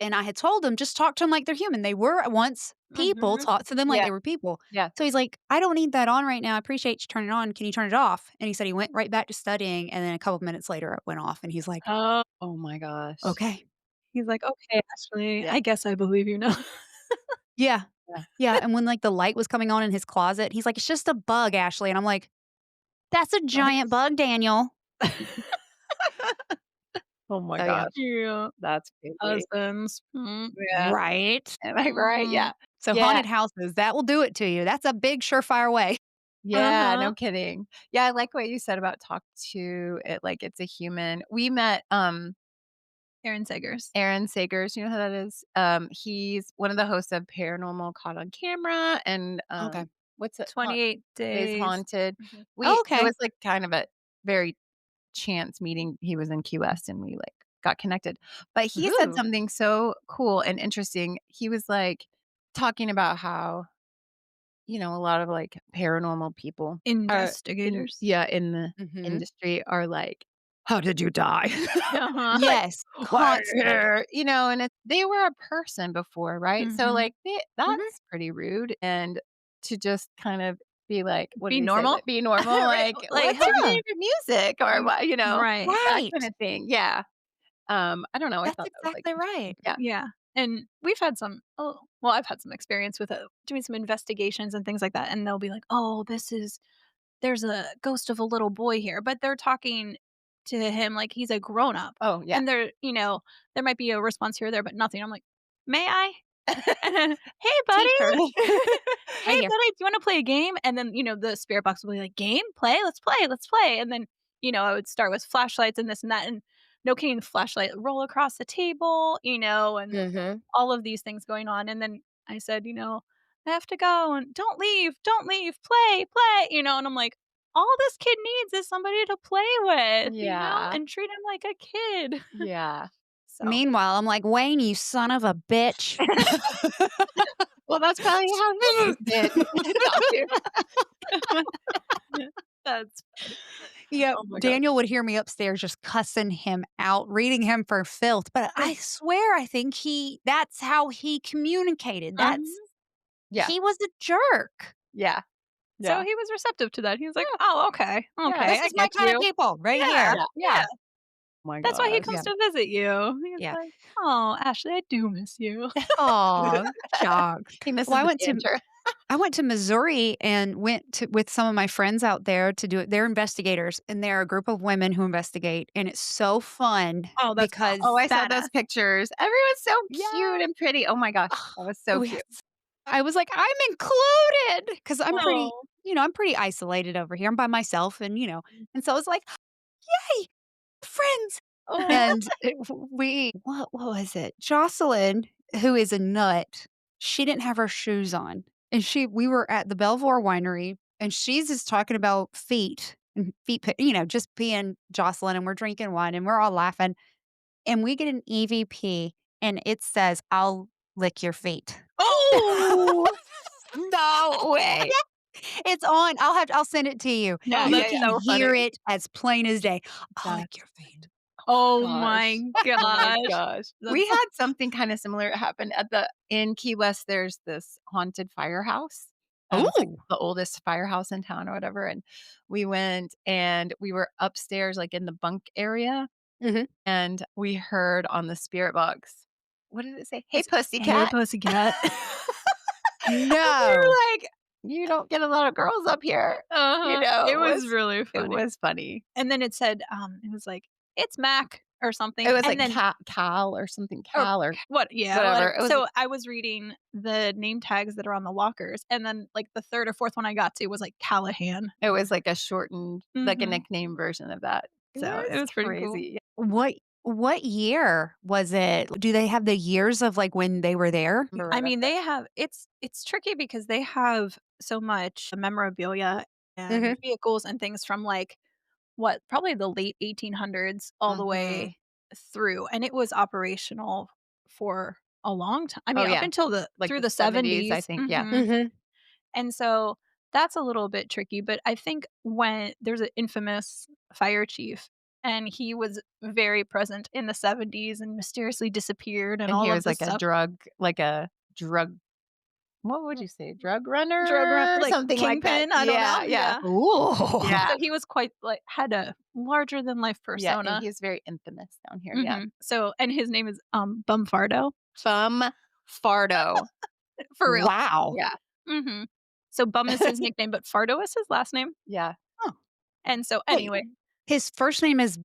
and I had told him, "Just talk to them like they're human. They were at once people, Mhm. talk to them like Yeah, they were people." yeah. So he's like, "I don't need that on right now. I appreciate you turning it on. Can you turn it off?" And he said he went right back to studying, and then a couple of minutes later, it went off, and he's like, Oh, Oh my gosh. "Okay." he's like, "Okay, Ashley, Yeah, I guess I believe you now." Yeah. yeah. Yeah, and when, like, the light was coming on in his closet, he's like, "It's just a bug, Ashley." And I'm like, "That's a giant That's bug, Daniel." Oh my So, yeah. gosh. Yeah. That's crazy. Husbands. Yeah. Right? Am I right? Mhm. Yeah. So Yeah. haunted houses, that will do it to you. That's a big surefire way. Yeah, Uh-huh. no kidding. Yeah, I like what you said about talk to it like it's a human. We met, Aaron Segers. Aaron Sagers, you know who that is? He's one of the hosts of Paranormal Caught on Camera and, Okay. what's it? 28 Days days. Haunted. Mhm. We Oh, it okay. was, like, kind of a very chance meeting. He was in Key West, and we, like, got connected. But he said Ooh. something so cool and interesting. He was, like, talking about how, a lot of, like, paranormal people are Investigators. in the Mhm. industry are like, "How did you die?" Uh-huh. Like, Yes, "Why are you constantly. here?" And they were a person before, right? So, Mhm. like, Mhm. that's pretty rude, and to just kind of be like, what did Be he say? normal. Like, be normal, Right, like, like, "What's your Yeah. favorite music?" Or mm, what, right. that Right. kinda thing. Yeah. I don't know, I That's thought that was, like, exactly right. interesting. Yeah. Yeah, and we've had I've had some experience with, doing some investigations and things like that, and they'll be like, "Oh, there's a ghost of a little boy here," but they're talking to him like he's a grown up, Oh, yeah. and there might be a response here or there, but nothing. I'm like, "May I?" "Hey, buddy." T-shirt. "Hey, Right here. buddy, do you wanna play a game?" And then, the spirit box will be like, "Game? Play? Let's play, let's play." And then, I would start with flashlights and this and that, and no kidding, the flashlight roll across the table, and Mhm. all of these things going on, and then I said, "I have to go," and don't leave, play, play," and I'm like, "All this kid needs is somebody to play with, Yeah. and treat him like a kid." Yeah. So Meanwhile, I'm like, "Wayne, you son of a bitch." Well, that's probably how his did talk to. that's Yep, Oh my gosh. Daniel would hear me upstairs just cussing him out, reading him for filth, but I swear I think that's how he communicated. um, Yeah. He was a jerk. Yeah. so Yeah. he was receptive to that. He was like, Yeah. "Oh, okay, Yeah. okay, This I is my get kind of you." people right Yeah, here. Yeah. yeah. Yeah. my That's why he gosh. comes Yeah. to visit you. He's Yeah. like, "Oh, Ashley, I do miss you." Aw, shucks. He Well, misses the banter. I went to Missouri and went to with some of my friends out there to do it. They're investigators, and they're a group of women who investigate, and it's so fun Oh, that's Oh, because I saw those badass. pictures. Everyone's so cute yeah. and pretty. Oh my gosh, that was so Yes. cute. I was like, "I'm included because 'cause I'm pretty Oh. I'm pretty isolated over here. I'm by myself and so I was like, "Yay, friends." Oh. And we what was it? Jocelyn, who is a nut, she didn't have her shoes on, and we were at the Belvoir Winery, and she's just talking about feet and feet pi just being Jocelyn, and we're drinking wine, and we're all laughing, and we get an EVP, and it says, "I'll lick your feet." Oh! No way. It's on. I'll send it to you. Yeah, Oh, You yeah, that's yeah. can so funny. hear it as plain as day. "I'll lick That's your feet." Oh my gosh. Oh my gosh. gosh. That's We had something kinda similar happen at the in Key West, there's this haunted firehouse. It's like Ooh. the oldest firehouse in town or whatever, and we went and we were upstairs, like, in the bunk area, Mhm. and we heard on the spirit box, what did it say? "Hey, it's, "Hey, pussycat." pussycat." And we were No. like, "You don't get a lot of girls up here." Uh-huh. It was really It funny. was funny. And then it said, it was like, "It's Mac," or It something, was and like then Cal or something, or Cal or what yeah, whatever. whatever. It was So, I was reading the name tags that are on the lockers, and then, like, the 3rd or 4th one I got to was, like, Callahan. It was like a shortened like a Mhm. nickname version of that. It So, it was was pretty cool. crazy. What year was it? Do they have the years of, like, when they were there? Remember I right up mean, there. they have it's tricky because they have so much memorabilia and Mhm. vehicles and things from, like, what, probably the late 1800s all the Mhm. way through, and it was operational for a long time. I Oh, mean, up yeah. until the Like through the the '70s, I 70s. think, yeah. Mhm. Mhm. And so that's a little bit tricky, but I think when there's an infamous fire chief, and he was very present in the 70s and mysteriously disappeared and And all he of was this stuff. like a drug what would you say? Drug Drug run runner? like, Something like that. kingpin, I don't know, Yeah, yeah. yeah. Ooh. Yeah. So he was quite like, had a larger than life Yeah, and persona. he's very infamous down here, yeah. Mhm. So and his name is, Bumfardo, Bum Fardo. for real. Wow. Yeah, Mhm. So Bum is his nickname, but Fardo is his last name, yeah. Oh, and so wait, anyway, his first name is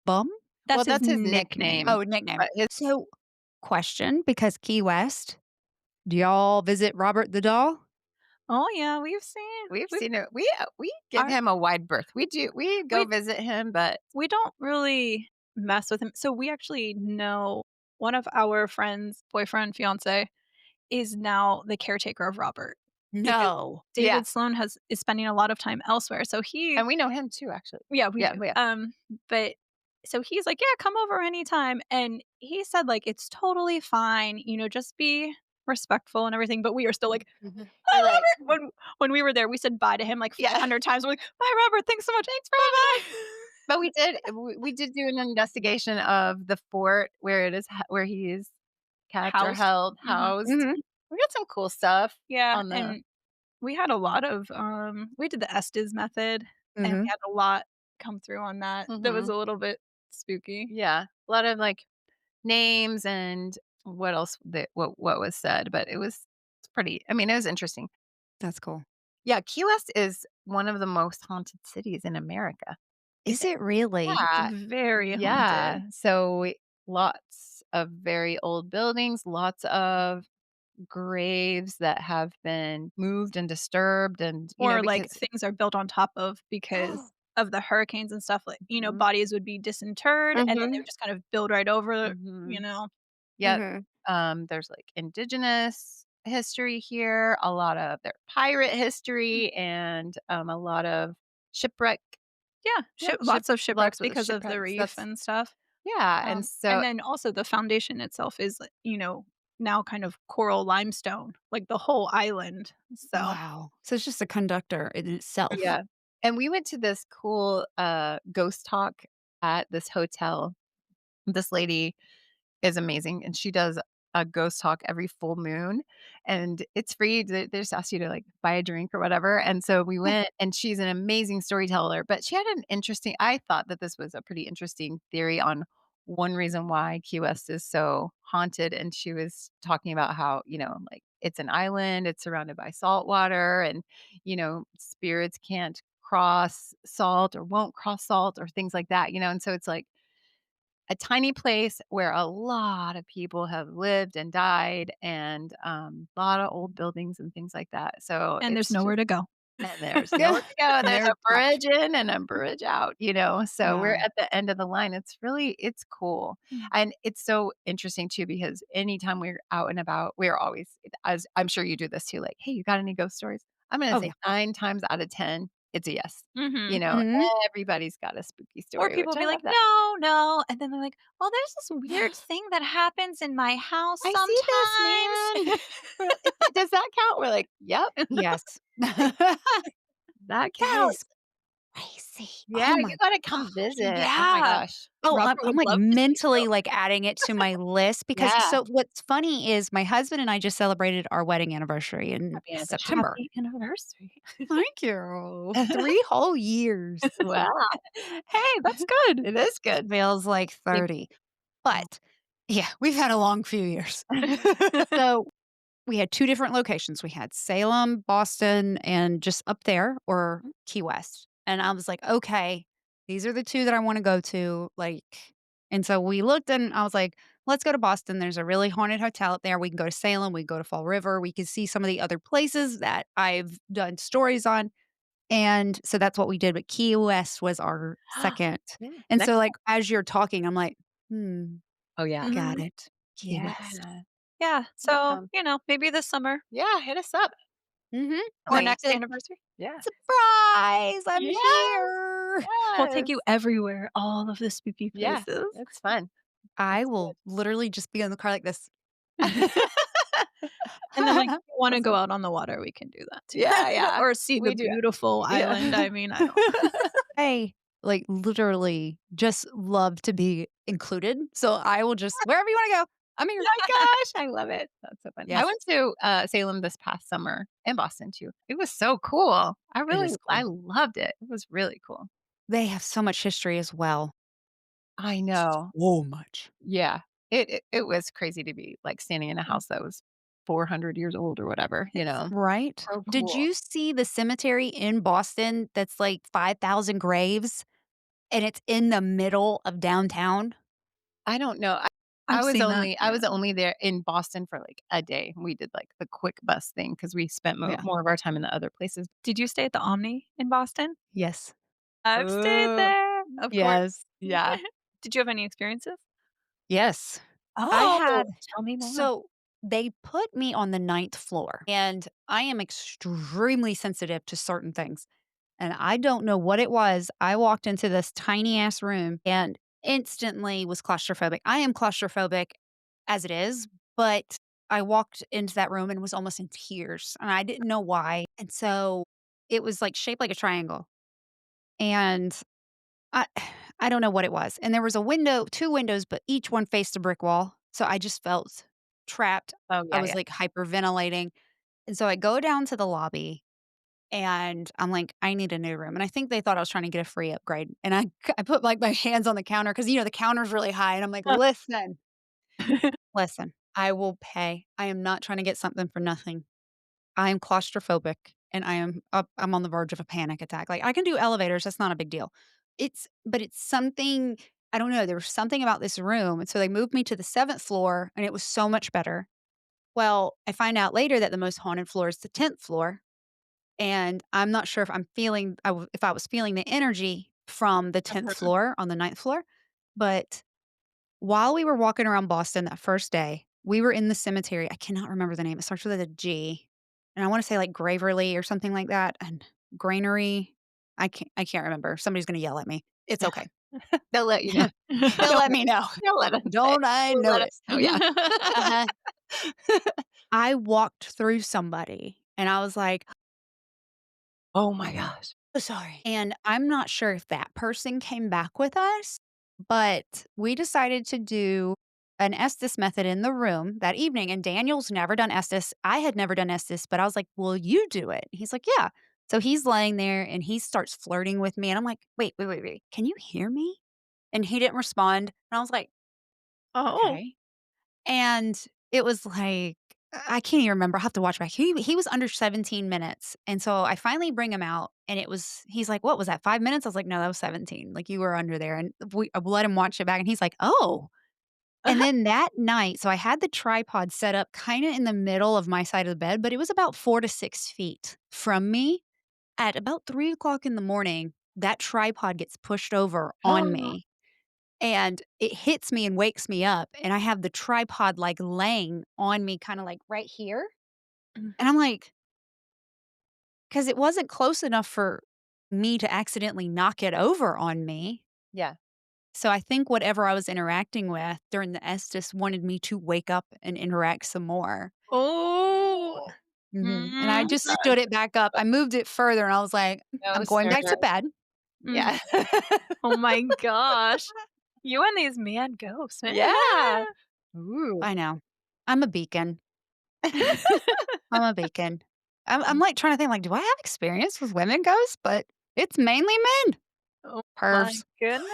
Bum? Well, that's his that's his nickname. nickname, Oh, nickname. but his So, question, because Key West, do y'all visit Robert the Doll? Oh, yeah, we've we've seen it. We give our him a wide berth. We go we visit him, but we don't really mess with him. So we actually know one of our friends' boyfriend, fiance, is now the caretaker of Robert because No. yeah, David Sloan is spending a lot of time elsewhere. So he and we know him too, actually. yeah, we Yeah, do. yeah. But so he's like, "Yeah, come over anytime." And he said like it's totally fine, just be respectful and everything, but we are still like, Mhm. "Hi, We're like Robert." When we were there, we said bye to him like yeah. 500 times. We're like, "Bye, Robert. Thanks so much. Thanks for Bye." having us. But we did do an investigation of the fort where it is where he is kept or Housed. held, Mhm. housed. Mhm. We got some cool stuff Yeah, on the and we had a lot of, we did the Estes method, and we Mhm. had a lot come through on that. That was mhm. a little bit spooky. Yeah, a lot of, like, names and what else that what was said, but it's pretty I mean, it was interesting. That's cool. Yeah, Key West is one of the most haunted cities in America. Is it really? It's Yeah, very yeah. haunted. So, lots of very old buildings, lots of graves that have been moved and disturbed and, Or, like, because things are built on top of because of the hurricanes and stuff, like, Mhm, bodies would be disinterred, and then they Mhm. would just kind of build right over, you mhm. know? Yep. Mhm. There's, like, indigenous history here, a lot of their pirate history, and, a lot of shipwreck Yeah, yep, lots of shipwrecks lots of because of the shipwrecks, reef that's and stuff. yeah, and And so then also the foundation itself is, like, now kind of coral limestone, like, the whole island, so Wow. So it's just a conductor in itself. yeah. And we went to this cool, ghost talk at this hotel. This lady is amazing, and she does a ghost talk every full moon, and it's free. They just ask you to, like, buy a drink or whatever, and so we Yeah. went, and she's an amazing storyteller, but she had an interesting I thought that this was a pretty interesting theory on one reason why Key West is so haunted, and she was talking about how, like, it's an island, it's surrounded by salt water, and, spirits can't cross salt or won't cross salt or things like that, and so it's like a tiny place where a lot of people have lived and died and, a lot of old buildings and things like that. So And there's it's just nowhere to go. and there's Yeah. nowhere to go. And There's they're a bridge in and a bridge out. So we're wow. at the end of the line. It's cool. Mm. And it's so interesting too because anytime we're out and about, we're always as I'm sure you do this too, like, "Hey, you got any ghost stories?" I'm gonna Oh, say yeah. 9 times out of 10, it's a yes. You Mhm. know, Mhm. everybody's got a spooky Or story, people which will I be like, love that. "No, no," and then they're like, "Well, there's this weird thing that happens in my house I see this, sometimes." man. Does that count? We're like, "Yep, Yes. that That is counts. crazy. Yeah, Oh you my gotta gosh. come visit." Oh my Yeah. gosh. Oh, Robert I'm would like love to see you. mentally like adding it to my list because Yeah. so what's funny is my husband and I just celebrated our wedding anniversary in Happy anniversary. September. Happy anniversary. Thank you. 3 whole years. Wow. Hey, that's good. It is good. Feels like Big 30. oh. But yeah, we've had a long few years. So we had 2 different locations. We had Salem, Boston, and just up there or Key West. And I was like, "Okay, these are the 2 that I wanna go to," like and so we looked and I was like, "Let's go to Boston. There's a really haunted hotel up there. We can go to Salem, we can go to Fall River, we can see some of the other places that I've done stories on." And so that's what we did, but Key West was our 2nd. Yeah, And next so, time. like, as you're talking, I'm like, "Hmm, Oh, yeah. got Mhm. it. Key West." Yeah. Yeah, Next so, time. maybe this summer Yeah, hit us up. Mhm. or Like, next anniversary, Yeah. surprise, I'm Yes, here. we'll take yes. you everywhere, all of the spooky Yeah, places. it's fun. I It's will literally just be in the car like this. good. And then, like, if you wanna go Awesome. out on the water, we can do that too. Yeah, yeah. Or see the We do beautiful island, yeah. I mean, I don't I, like, literally just love to be included, so I will just wherever you wanna go, I'm here. My gosh, I love it. That's so fun. I Yes, went to, Salem this past summer and Boston too. It was so cool. it is I cool. loved it. It was really cool. They have so much history as well. I know. So much. Yeah. It was crazy to be, like, standing in a house that was 400 years old or whatever. Right? So Did cool. you see the cemetery in Boston that's, like, 5,000 graves, and it's in the middle of downtown? I don't know. I've seen that, I yeah. was only there in Boston for, like, a day. We did, like, the quick bus thing because we spent Yeah. more of our time in the other places. Did you stay at the Omni in Boston? Yes. I've stayed Oh, there, of course. Yes. yeah. Did you have any experiences? Yes. I Oh, had tell me more. so they put me on the ninth floor, and I am extremely sensitive to certain things, and I don't know what it was. I walked into this tiny ass room and instantly was claustrophobic. I am claustrophobic as it is, but I walked into that room and was almost in tears, and I didn't know why. And so it was like shaped like a triangle, and I I don't know what it was, and there was a window 2 windows, but each one faced a brick wall, so I just felt trapped. Oh, I yeah, was, yeah. like, hyperventilating, and so I go down to the lobby, and I'm like, "I need a new room," and I think they thought I was trying to get a free upgrade, and I put, like, my hands on the counter because the counter's really high, and I'm like, "Listen, listen, I will pay. I am not trying to get something for nothing. I am claustrophobic, and I'm on the verge of a panic attack. Like, I can do elevators, that's not a big deal. It's something I don't know, there was something about this room, and so they moved me to the 7th floor, and it was so much better. Well, I find out later that the most haunted floor is the 10th floor, and I'm not sure if if I was feeling the energy from the 10th Mhm. floor on the 9th floor, but while we were walking around Boston that first day, we were in the cemetery. I cannot remember the name. It starts with a G, and I wanna say, like, Graverly or something like that, and Granary. I can't remember. Somebody's gonna yell at me. It's okay. They'll let you know. They'll Don't let worry. me know. They'll let us Don't I know let it? us know, yeah. Uh-huh. I walked through somebody, and I was like, Oh my gosh. "So sorry." And I'm not sure if that person came back with us, but we decided to do an Estes method in the room that evening, and Daniel's never done Estes. I had never done Estes, but I was like, "Will you do it?" He's like, "Yeah." So he's laying there and he starts flirting with me, and I'm like, "Wait, wait, wait, wait. Can you hear me?" And he didn't respond, and I was like, Oh. "Okay." And it was like I can't even remember. I have to watch back. He was under 17 minutes, and so I finally bring him out, and he's like, "What was that, 5 minutes?" I was like, "No, that was 17. Like, you were under there." And I let him watch it back, and he's like, "Oh." And then that night so I had the tripod set up kinda in the middle of my side of the bed, but it was about 4 to 6 feet from me. At about 3 o'clock in the morning, that tripod gets pushed over on me, and it hits me and wakes me up, and I have the tripod, like, laying on me kinda, like, right here, and Mhm. I'm like, because it wasn't close enough for me to accidentally knock it over on me. Yeah. So I think whatever I was interacting with during the Estes wanted me to wake up and interact some more. Oh. Mhm, and I Mhm. just stood it back up. I moved it further and I was like, No, "I'm going back sir. to bed." Mm. Yeah. Oh my gosh. You and these man ghosts, man. Yeah. Ooh. I know. I'm a beacon. I'm a beacon. I'm, like, trying to think, like, do I have experience with women ghosts? But it's mainly men. Oh my Pervs. goodness.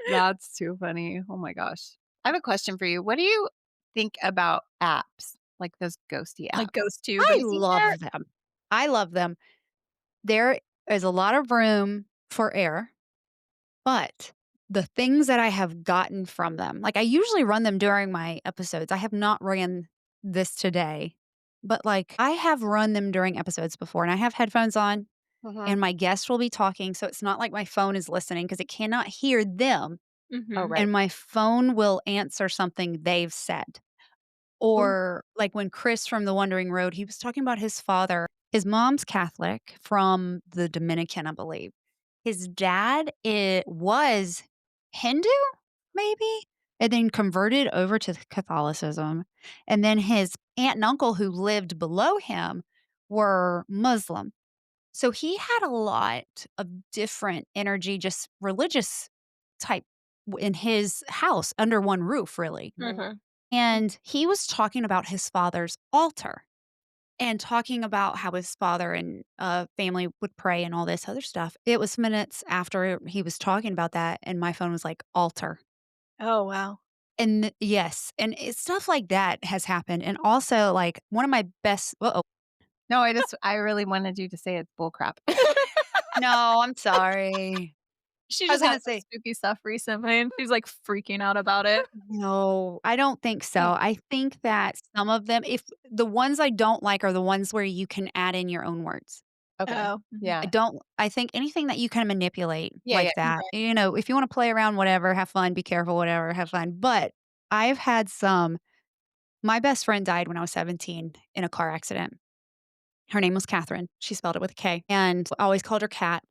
That's too funny. Oh my gosh. I have a question for you. What do you think about apps, like those ghosty apps? Like Ghost tube. I Have you seen that? love them. I love them. There is a lot of room for error. But the things that I have gotten from them, like, I usually run them during my episodes. I have not ran this today, but, like, I have run them during episodes before, and I have headphones on, Mhm. and my guest will be talking, so it's not like my phone is listening because it cannot hear them, Oh, Mhm. right. and my phone will answer something they've said. Ooh. Or, like, when Chris from The Wandering Road, he was talking about his father. His mom's Catholic from the Dominican, I believe. His dad, it was Hindu, maybe, and then converted over to Catholicism, and then his aunt and uncle who lived below him were Muslim. So he had a lot of different energy, just religious type in his house under one roof, really. Mhm. And he was talking about his father's altar and talking about how his father and, family would pray and all this other stuff. It was minutes after he was talking about that, and my phone was like, "Altar." Oh, wow. And yes, and it's stuff like that has happened, and also, like, one of my best uh-oh. No, I really wanted you to say it's bullcrap. No, I'm sorry. She I was just had gonna some say spooky stuff recently, and she's, like, freaking out about it. no, I don't think so. Hmm. I think that some of them if the ones I don't like are the ones where you can add in your own words. Okay. Oh, mhm. I Yeah. don't I think anything that you can manipulate Yeah, yeah. like that, if you wanna play around, whatever, have fun, be careful, whatever, have fun, but I've had some my best friend died when I was 17 in a car accident. Her name was Catherine, she spelled it with a K, and I always called her Cat,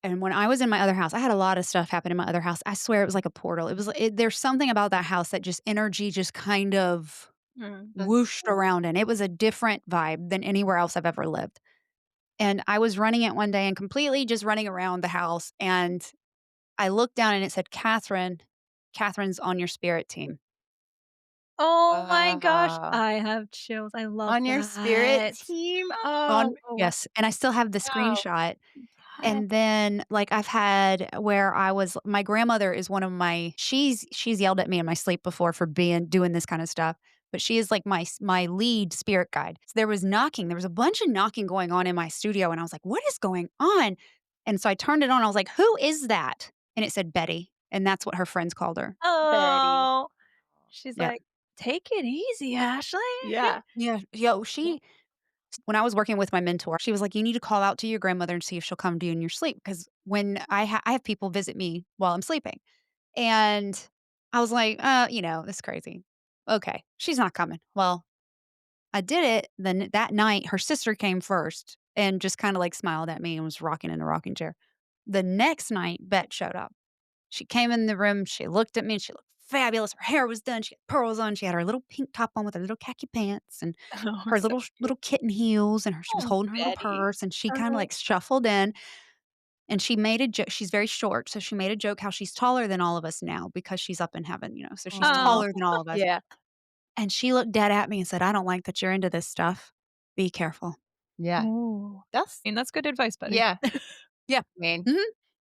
and when I was in my other house I had a lot of stuff happen in my other house, I swear it was like a portal, there's something about that house that just energy just kind of Mm. That's whooshed cool. around, and it was a different vibe than anywhere else I've ever lived. And I was running it one day and completely just running around the house, and I looked down and it said, "Catherine, Catherine's on your spirit team." Oh my gosh, Wow. I have chills. I love On your spirit that. team? On Oh, yes, and I still have the wow. screenshot. What? And then, like, I've had where I was my grandmother is one of my she's yelled at me in my sleep before for doing this kinda stuff, but she is, like, my lead spirit guide. So there was a bunch of knocking going on in my studio, and I was like, "What is going on?" And so I turned it on, I was like, "Who is that?" And it said Betty, and that's what her friends called her. Betty. Oh, she's Yeah. like, "Take it easy, Ashley." Yeah. Yeah, yo, she when I was working with my mentor, she was like, "You need to call out to your grandmother and see if she'll come to you in your sleep." Because when I have people visit me while I'm sleeping, and I was like, that's crazy. Okay, she's not coming." Well, I did it, then that night, her sister came first and just kinda, like, smiled at me and was rocking in a rocking chair. The next night, Bet showed up. She came in the room, she looked at me, and she looked fabulous. Her hair was done, she had pearls on, she had her little pink top on with her little khaki pants and Oh, her so little cute. kitten heels, and she was Oh, holding her little Betty. purse, and she kinda, Uh-huh. like, shuffled in, And she made a joke. She's very short, so she made a joke how she's taller than all of us now because she's up in heaven, so she's Oh, Oh, taller than all of us. yeah, And she looked dead at me and said, "I don't like that you're into this stuff. Be careful." yeah. ooh. That's I mean, that's good advice, buddy. yeah. Yeah. I mean, Mhm.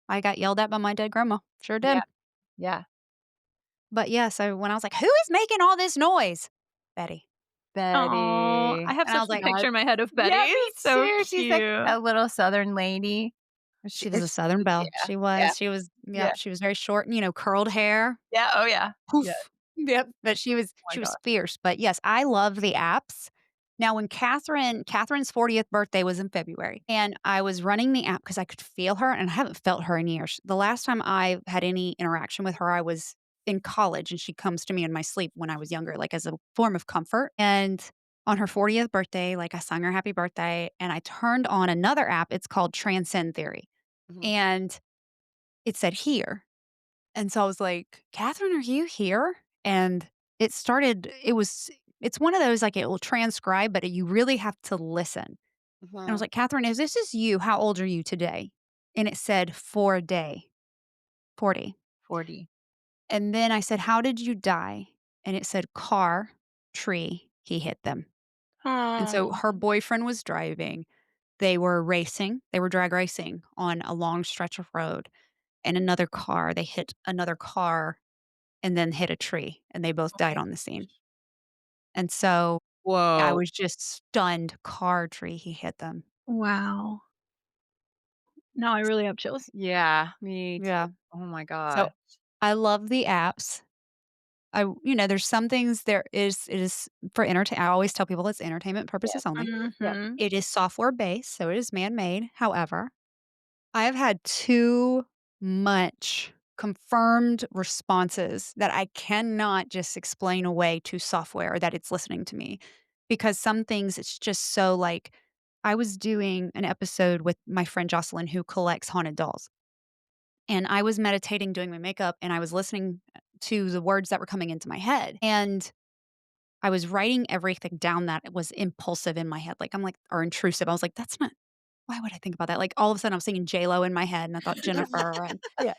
I got yelled at by my dead grandma. Sure yeah, did. yeah. But, yeah, so when I was like, "Who is making all this noise?" Betty. Oh, Betty. I have And I such was a like, picture in my head of Betty. Yeah, me It's so too. She's like cute. a little Southern lady. she was a Is Southern belle. yeah, yeah, She was yeah, yep, she was very short and, curled hair. yeah, oh, yeah, yeah. Poof. Yep. But Oh my she god. was fierce. But yes, I love the apps. Now when Catherine's 40th birthday was in February, and I was running the app because I could feel her, and I haven't felt her in years. The last time I had any interaction with her, I was in college, and she comes to me in my sleep when I was younger, like, as a form of comfort. And on her 40th birthday, like, I sung her happy birthday, and I turned on another app. It's called Transcend Theory, Mhm, and it said, "Here." And so I was like, "Catherine, are you here?" And it's one of those, like, it will transcribe, but you really have to listen. And I was mhm. like, "Catherine, if this is you, how old are you today?" And it said, "For a day, 40." 40. And then I said, "How did you die?" And it said, "Car, tree, he hit them." And so Oh, her boyfriend was driving. They were racing. They were drag racing on a long stretch of road, and they hit another car and then hit a tree, and they both Oh died my on the scene. And so I whoa. was just stunned. Car tree, he hit them. wow. Now I really have chills. Yeah, me too. Yeah. Oh my So god. I love the apps. There's some things it is for entertain I always tell people it's entertainment Yeah, purposes only. yeah. Mhm. It is software based, so it is man-made. However, I have had too much confirmed responses that I cannot just explain away to software that it's listening to me. Because some things it's just so like I was doing an episode with my friend Jocelyn who collects haunted dolls. And I was meditating doing my makeup and I was listening to the words that were coming into my head. And I was writing everything down that was impulsive in my head. Like I'm like or intrusive. I was like, that's not why would I think about that? Like all of a sudden I'm singing J Lo in my head and I thought Jennifer and Yeah.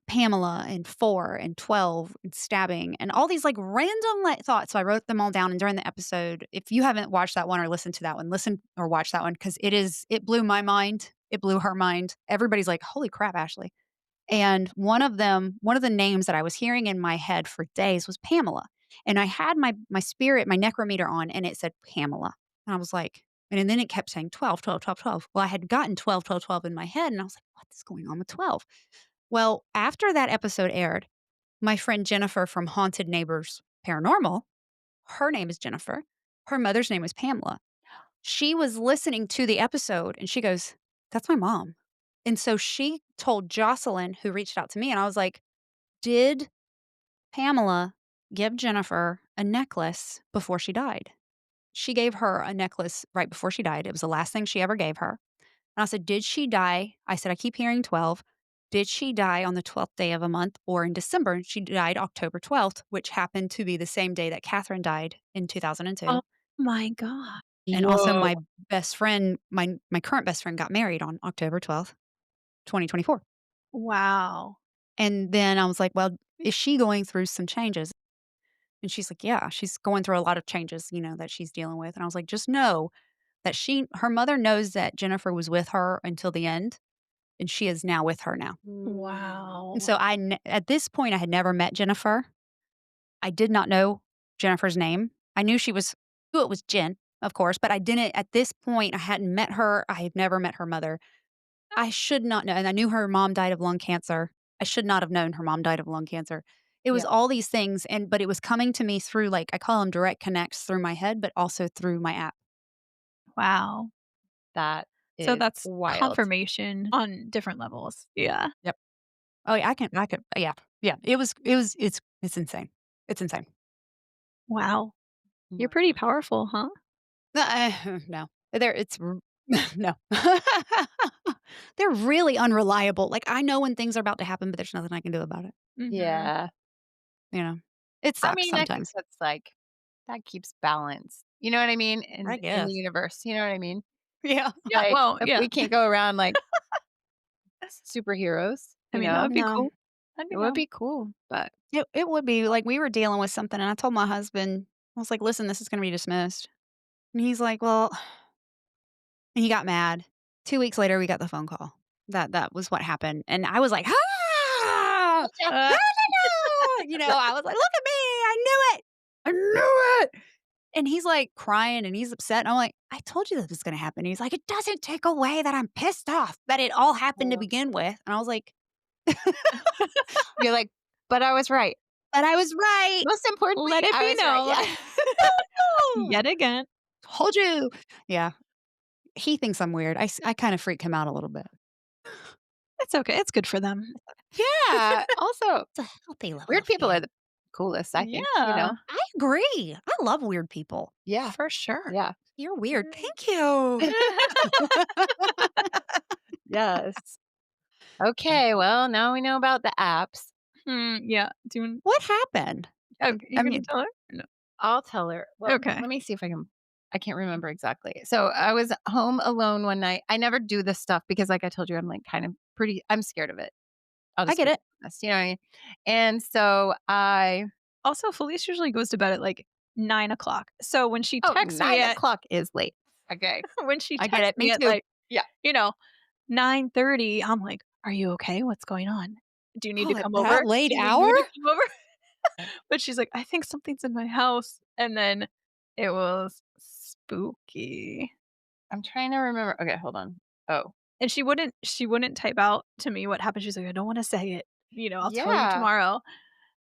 Pamela and 4 and 12 and stabbing and all these, like, random, like, thoughts, so I wrote them all down, and during the episode if you haven't watched that one or listened to that one, listen or watch that one because it blew my mind, it blew her mind. Everybody's like, "Holy crap, Ashley." And one of the names that I was hearing in my head for days was Pamela, and I had my necrometer on, and it said Pamela, and I was like and then it kept saying 12, 12, 12, 12. Well, I had gotten 12, 12, 12 in my head, and I was like, "What is going on with 12?" Well, after that episode aired, my friend Jennifer from Haunted Neighbors Paranormal, her name is Jennifer. Her mother's name is Pamela. She was listening to the episode and she goes, "That's my mom." And so she told Jocelyn, who reached out to me, and I was like, "Did Pamela give Jennifer a necklace before she died?" She gave her a necklace right before she died. It was the last thing she ever gave her. And I said, "Did she die?" I said, "I keep hearing 12. Did she die on the 12th day of a month or in December?" And she died October 12th, which happened to be the same day that Catherine died in Oh 2002. my god. And also Whoa. my best friend, my current best friend got married on October 12th, 2024. Wow. And then I was like, "Well, is she going through some changes?" And she's like, "Yeah, she's going through a lot of changes, that she's dealing with." And I was like, "Just know that her mother knows that Jennifer was with her until the end, and she is now with her now." Mm. And Wow. so at this point, I had never met Jennifer. I did not know Jennifer's name. I knew it was Jen, of course, but I didn't at this point, I hadn't met her. I had never met her mother. I should not know, and I knew her mom died of lung cancer. I should not have known her mom died of lung cancer. It was Yeah, all these things, but it was coming to me through, like, I call them direct connects through my head, but also through my app. Wow. that So is that's wild. confirmation on different levels. Yeah. Yep. Oh, yeah, I could yeah. Yeah. It's insane. It's insane. Wow. Oh You're my pretty god. powerful, huh? No. No. They're really unreliable. Like, I know when things are about to happen, but there's nothing I can do about it, Mhm. Yeah. you know? It I sucks mean, I think sometimes. that's, like that keeps balance. You know what I mean? I In the guess. universe, you know what I mean? Yeah. Yeah, Like, well, if yeah. we can't go around, like superheroes, I mean, that would be No. cool. That'd It be would cool. be cool, but It would be, like, we were dealing with something, and I told my husband, I was like, "Listen, this is gonna be dismissed." And he's like, "Well," and he got mad. 2 weeks later, we got the phone call. That was what happened, and I was like, "Ah! No, no, Uh, no!" I was like, "Look at me, I knew it! I knew it!" And he's, like, crying, and he's upset, and I'm like, "I told you that was gonna happen." And he's like, "It doesn't take away that I'm pissed off that it all happened to Oh. begin with." And I was like, You're like, "But I was right." "But I was right! Most importantly, let it I be was right, known yeah. Woo! yet again. Told you!" Yeah. He thinks I'm weird. I kinda freak him out a little bit. It's okay. It's good for them. Yeah, also, It's a healthy level weird of people are fear. the coolest, I think, you Yeah, know? I agree. I love weird people. Yeah, for sure. yeah. You're weird. Thank you. Yes. Okay, well, now we know about the apps. Yeah. Doing What happened? okay. I You're gonna mean, tell her? No. I'll tell her. Well, Okay. let me see if I can't remember exactly. So, I was home alone one night. I never do this stuff because like I told you, I'm like kind of I'm scared of it. I'll I just get be it. honest, you know what I mean? And so I Also, Felice usually goes to bed at like 9 o'clock. So when she oh, texts me 9 o'clock is late. Okay. when she I get texts it. me Me at too. like, Yeah. you know, 9:30, I'm like, "Are you okay? What's going on? Do you need to Oh, at come over? that late Do you need hour? me to come over?" But she's like, "I think something's in my house." And then it was spooky. I'm trying to remember. Okay, hold on. Oh. And she wouldn't type out to me what happened. She's like, "I don't wanna say it. I'll tell you Yeah. tomorrow."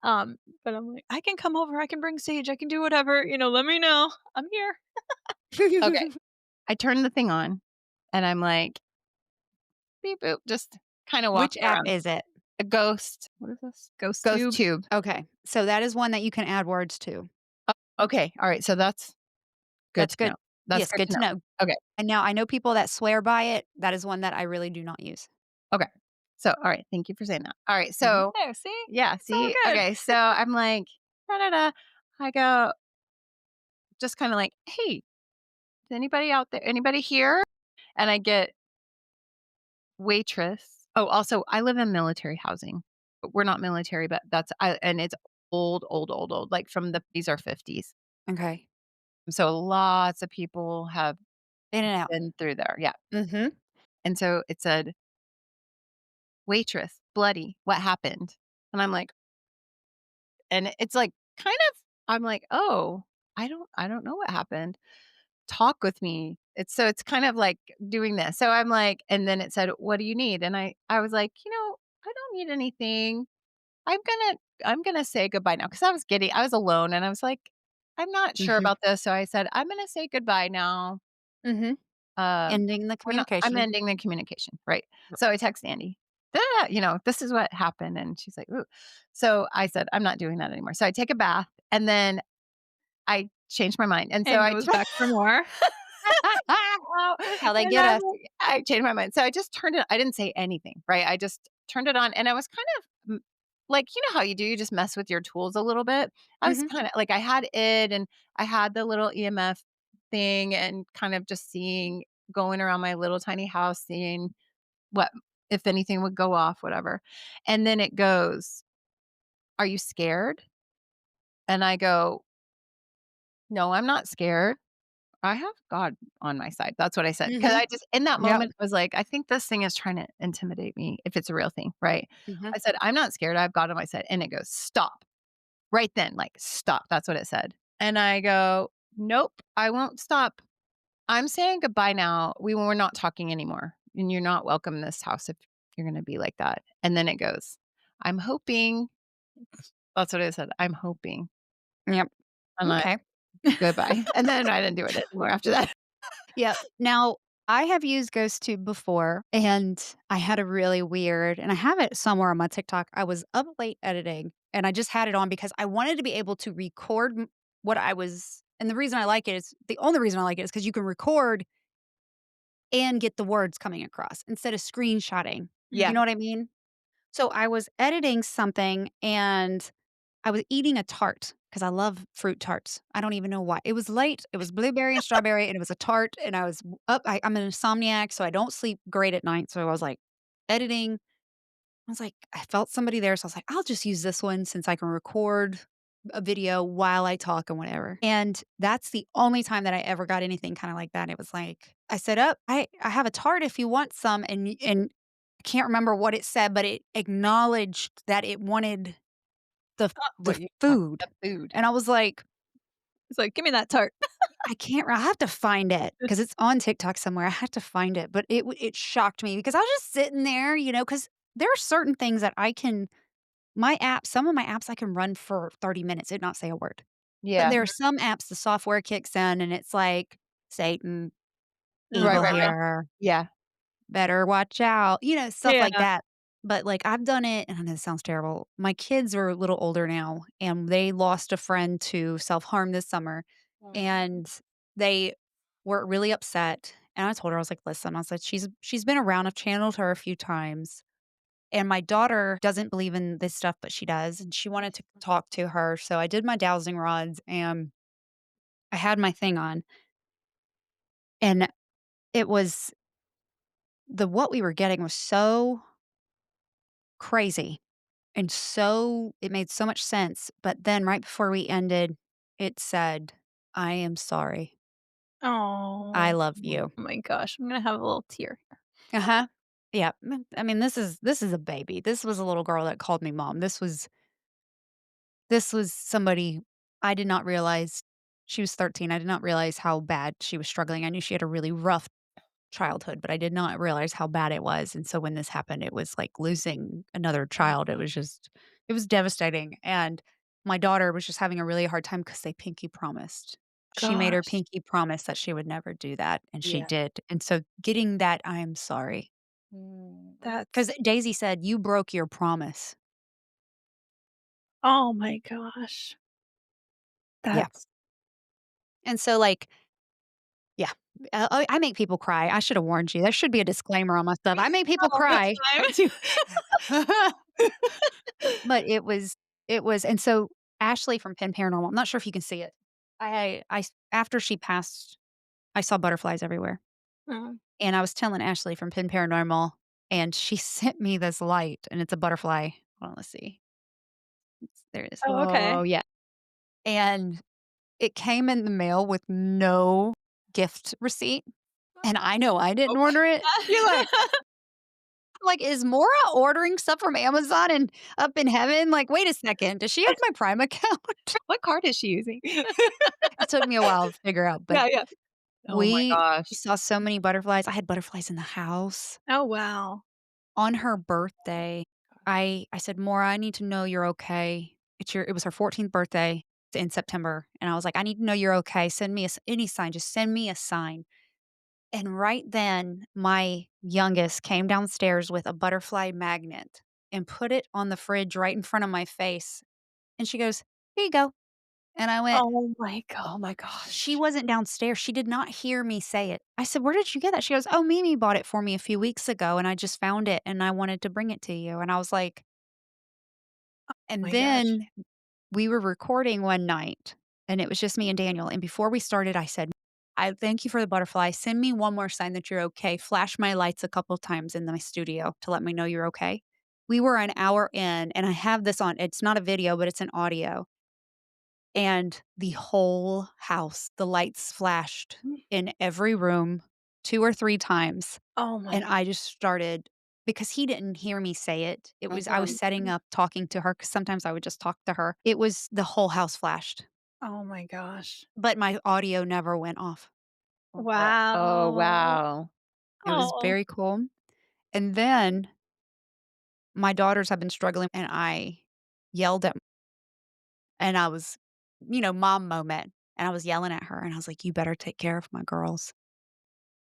But I'm like, "I can come over. I can bring sage. I can do whatever. Let me know. I'm here." Okay. I turned the thing on and I'm like, beep boop, just kind of Which walking app around. is it? A ghost. What is this? Ghost Ghost tube. tube. Okay. So that is one that you can add words to. Okay. All right. So that's good That's to good. know. That's Yes, good good to to know. know. Okay. And now I know people that swear by it. That is one that I really do not use. Okay. So, all right. Thank you for saying that. All right. Mhm. So, There, see? yeah. It's all See, good. okay. So I'm like, da da da. I go, just kind of like, hey, is anybody out there? Anybody here? And I get waitress. Oh, also, I live in military housing. We're not military, but and it's old, old, old, old, like from the 40s or 50s. Okay. So lots of people have In and out. been through there. Yeah. Mhm. And so it said, waitress, bloody, what happened? And I'm like, and it's like kind of, I'm like, oh, I don't know what happened. Talk with me. It's kind of like doing this. So I'm like, and then it said, what do you need? And I was like, I don't need anything. I'm gonna I'm gonna say goodbye now because I was alone and I was like, I'm not sure Mhm. about this. So I said, I'm gonna say goodbye now. Mhm. Um, Ending the I'm communication. ending the communication, right? So I text Andy, "Ah, this is what happened, and she's like, ooh. So I said, I'm not doing that anymore. So I take a bath, and then I changed my mind, and so And I goes back for more. How they and get us. I changed my mind. So I just turned it. I didn't say anything, right? I just turned it on, and I was kind of like, you know how you do, you just mess with your tools a little bit. I was Mhm. kind of like, I had it, and I had the little EMF thing, and kind of just seeing going around my little tiny house, seeing what if anything would go off, whatever. And then it goes, "Are you scared?" And I go, "No, I'm not scared. I have God on my side." That's what I said. Because Mhm. I just in that Yep. moment, I was like, "I think this thing is trying to intimidate me if it's a real thing," right? Mhm. I said, "I'm not scared. I have God on my side." And it goes, "Stop." Right then, like, "Stop." That's what it said. And I go, "Nope, I won't stop. I'm saying goodbye now. We're not talking anymore, and you're not welcome in this house if you're gonna be like that." And then it goes, "I'm hoping." That's what it said, "I'm hoping." Yep. I'm like, Okay. "Goodbye." And then I didn't do it anymore after that. Yep. Now, I have used GhostTube before, and I had a really weird and I have it somewhere on my TikTok. I was up late editing, and I just had it on because I wanted to be able to record what I was and the only reason I like it is because you can record and get the words coming across instead of screenshotting. You Yeah. know what I mean? So I was editing something and I was eating a tart because I love fruit tarts. I don't even know why. It was late. It was blueberry and strawberry, and it was a tart. And I was up. I'm an insomniac, so I don't sleep great at night. So I was like editing. I was like, I felt somebody there, so I was like, "I'll just use this one since I can record a video while I talk and whatever." And that's the only time that I ever got anything kinda like that. It was like, I said, "Oh, I have a tart if you want some," and I can't remember what it said, but it acknowledged that it wanted the What you want, food. the food. And I was like, It's like, "Give me that tart." I can't I have to find it because it's on TikTok somewhere. I have to find it, but it shocked me because I was just sitting there, because there are certain things that I can my apps some of my apps I can run for 30 minutes and not say a word. But Yeah. there are some apps, the software kicks in and it's like, "Satan, Right, evil right, right. Uh-huh. here, Yeah. better watch out," stuff like Yeah. that. But, like, I've done it and I know this sounds terrible. My kids are a little older now, and they lost a friend to self-harm this summer, Mm. and they were really upset, and I told her, I was like, "Listen," I said, "She's been around, I've channeled her a few times, and my daughter doesn't believe in this stuff, but she does, and she wanted to talk to her, so I did my dowsing rods, and I had my thing on, and it was what we were getting was so crazy and so it made so much sense, but then right before we ended, it said, "I am sorry. I Oh love you." my gosh, I'm gonna have a little tear. Uh-huh. Yeah, I mean, this is a baby. This was a little girl that called me mom. This was somebody I did not realize she was 13. I did not realize how bad she was struggling. I knew she had a really rough childhood, but I did not realize how bad it was, and so when this happened, it was like losing another child. It was devastating, and my daughter was just having a really hard time because they pinky promised. She made her Gosh, pinky promise that she would never do that, and she Yeah. did, and so getting that "I'm sorry," Mm. that's because Daisy said, "You broke your promise." oh my gosh. Yeah, That's and so, like yeah, I make people cry. I should have warned you. There should be a disclaimer on my stuff. I make people all the cry. time. But it was and so Ashley from Penn Paranormal, I'm not sure if you can see it. After she passed, I saw butterflies everywhere, Mm. and I was telling Ashley from Penn Paranormal, and she sent me this light, and it's a butterfly. Hold on, let's see. There it is. Oh, okay. Oh, yeah, and it came in the mail with no gift receipt, and I know I didn't order it. You're like, Like, is Mora ordering stuff from Amazon and up in heaven? Like, wait a second, does she have my Prime account? "What card is she using?" It took me a while to figure out, but Yeah, yeah. Oh my we gosh. saw so many butterflies. I had butterflies in the house. Oh, wow. On her birthday, I said, "Mora, I need to know you're okay. It was her 14th birthday in September, and I was like, "I need to know you're okay. Send me any sign. Just send me a sign." And right then, my youngest came downstairs with a butterfly magnet and put it on the fridge right in front of my face, and she goes, "Here you go." And I went, Oh my Oh my she gosh. wasn't downstairs. She did not hear me say it. I said, "Where did you get that?" She goes, "Oh, Mimi bought it for me a few weeks ago, and I just found it, and I wanted to bring it to you." And I was like and my gosh. then we were recording one night, and it was just me and Daniel, and before we started, I said, "I thank you for the butterfly. Send me one more sign that you're okay. Flash my lights a couple times in my studio to let me know you're okay." We were an hour in, and I have this on it's not a video, but it's an audio. And the whole house, the lights flashed in every room 2 or 3 times, Oh and my I just started because he didn't hear me say it. I was Mhm. setting up talking to her because sometimes I would just talk to her. It was the whole house flashed, oh my gosh. but my audio never went off. Oh, Wow. wow. It was Oh. very cool, and then my daughters have been struggling, and I yelled at and I was mom moment, and I was yelling at her, and I was like, "You better take care of my girls."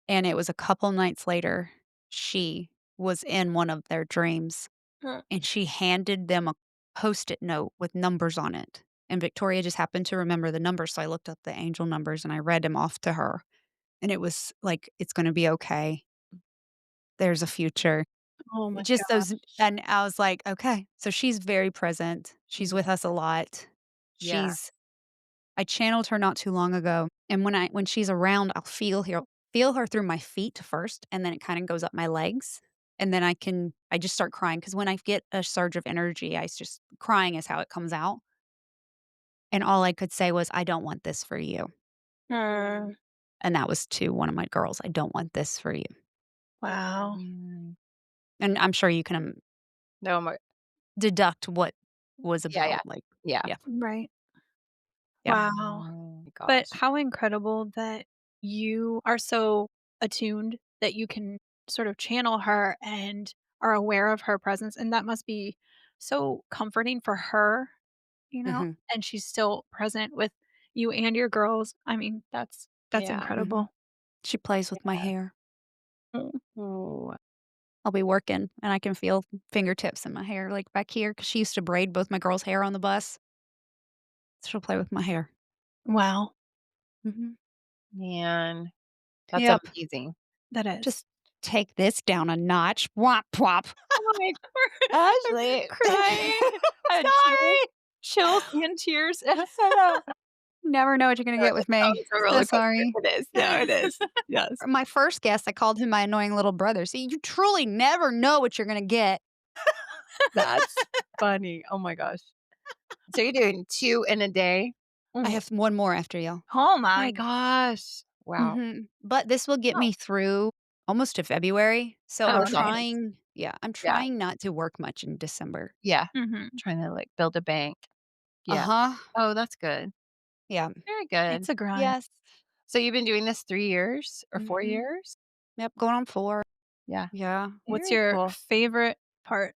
And it was a couple nights later, she was in one of their dreams, Mm. and she handed them a Post-it note with numbers on it, and Victoria just happened to remember the numbers, so I looked up the angel numbers and I read them off to her, and it was like, "It's gonna be okay. There's a future." Oh my Just those gosh. and I was like, "Okay." So she's very present. She's with Yeah. us a lot. Yeah. She's I channeled her not too long ago, and when she's around, I'll feel her through my feet first, and then it kinda goes up my legs. and then I just start crying because when I get a surge of energy, I just crying is how it comes out, and all I could say was, "I don't want this for you." Mm, And that was to one of my girls, "I don't want this for you." wow. Mm. And I'm sure you can, No, my deduct what was yeah, about, yeah. like Yeah. yeah, Right. yeah. Wow. Oh my But gosh. how incredible that you are so attuned that you can sort of channel her and are aware of her presence, and that must be so comforting for her, Mhm, and she's still present with you and your girls. I mean, that's Yeah. mhm. incredible. She plays with my Yeah. hair. Mm. Oh, I'll be working, and I can feel fingertips in my hair, like, back here, because she used to braid both my girls' hair on the bus. She'll play with my hair. Wow, Mhm. man. That's Yep. amazing. that is. Just take this down a notch. Womp womp. Oh my god, I'm Ashley. crying. I had Sorry. chills and tears. I know. Never know what you're gonna get with Oh, me. it's a So roller coaster. sorry. It is. No, it is. Yes. My first guest, I called him my annoying little brother. See, you truly never know what you're gonna get. That's funny. Oh my gosh. So you're doing 2 in a day? I Mm. have one more after y'all. Oh Oh my my gosh. Wow. But this will get wow. me through almost to February. So Oh, I'm Okay. nice. trying yeah, I'm Yeah. trying not to work much in December. Yeah. Mhm. Trying to, like, build a bank. Yeah. Uh-huh. Oh, that's good. Yeah. Very good. It's a grind. Yes. So you've been doing this 3 years or 4 Mhm. years? Yep, going on 4. Yeah. Yeah. What's Very your cool. favorite part?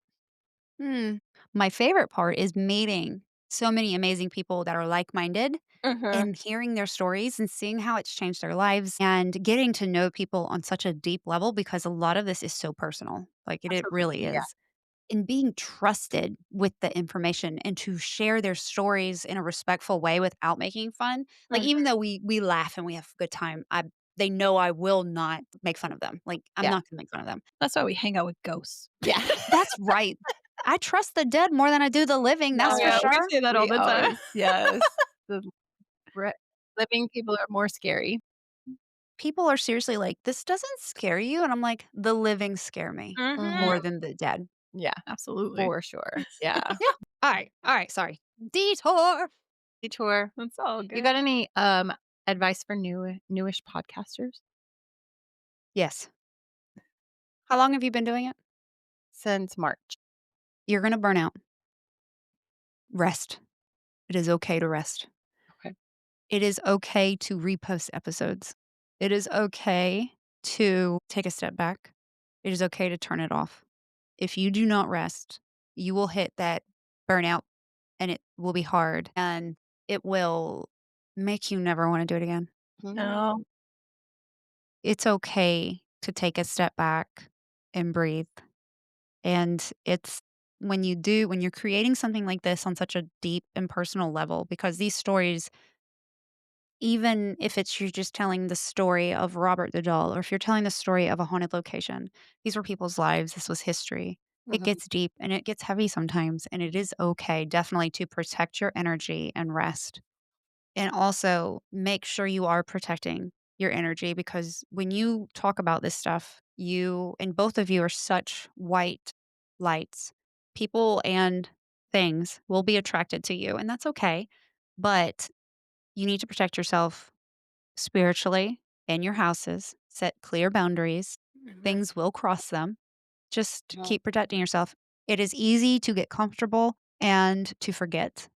Hmm. My favorite part is meeting so many amazing people that are like-minded Mhm. and hearing their stories and seeing how it's changed their lives and getting to know people on such a deep level because a lot of this is so personal. Like it really Absolutely. Yeah. is. And being trusted with the information and to share their stories in a respectful way without making fun. Like Mhm. even though we laugh and we have a good time, they know I will not make fun of them. Like I'm Yeah. not gonna make fun of them. That's why we hang out with ghosts. Yeah. That's right. I trust the dead more than I do the living, No, that's Oh, for yeah, we sure. say that all we the time. always yes. The re living people are more scary. People are seriously like, "This doesn't scare you?" And I'm like, "The living scare me Mhm. more Mhm. than the dead." Yeah, Absolutely. for sure. Yeah. Yeah. Alright, sorry. Detour. Detour. That's all You good. got any, advice for newish podcasters? Yes. How long have you been doing it? Since March. You're gonna burn out. Rest. It is okay to rest. Okay. It is okay to repost episodes. It is okay to take a step back. It is okay to turn it off. If you do not rest, you will hit that burnout and it will be hard and it will make you never want to do it again. Mm. No. It's okay to take a step back and breathe. And it's when you're creating something like this on such a deep and personal level, because these stories, even if it's you're just telling the story of Robert the doll, or if you're telling the story of a haunted location, these were people's lives. This was history. It Mhm. gets deep and it gets heavy sometimes. And it is okay, definitely, to protect your energy and rest. And also make sure you are protecting your energy because when you talk about this stuff, you and both of you are such white lights. People and things will be attracted to you, and that's okay. But you need to protect yourself spiritually in your houses, set clear boundaries. Mhm. Things will cross them. Just Mhm. keep protecting yourself. It is easy to get comfortable and to forget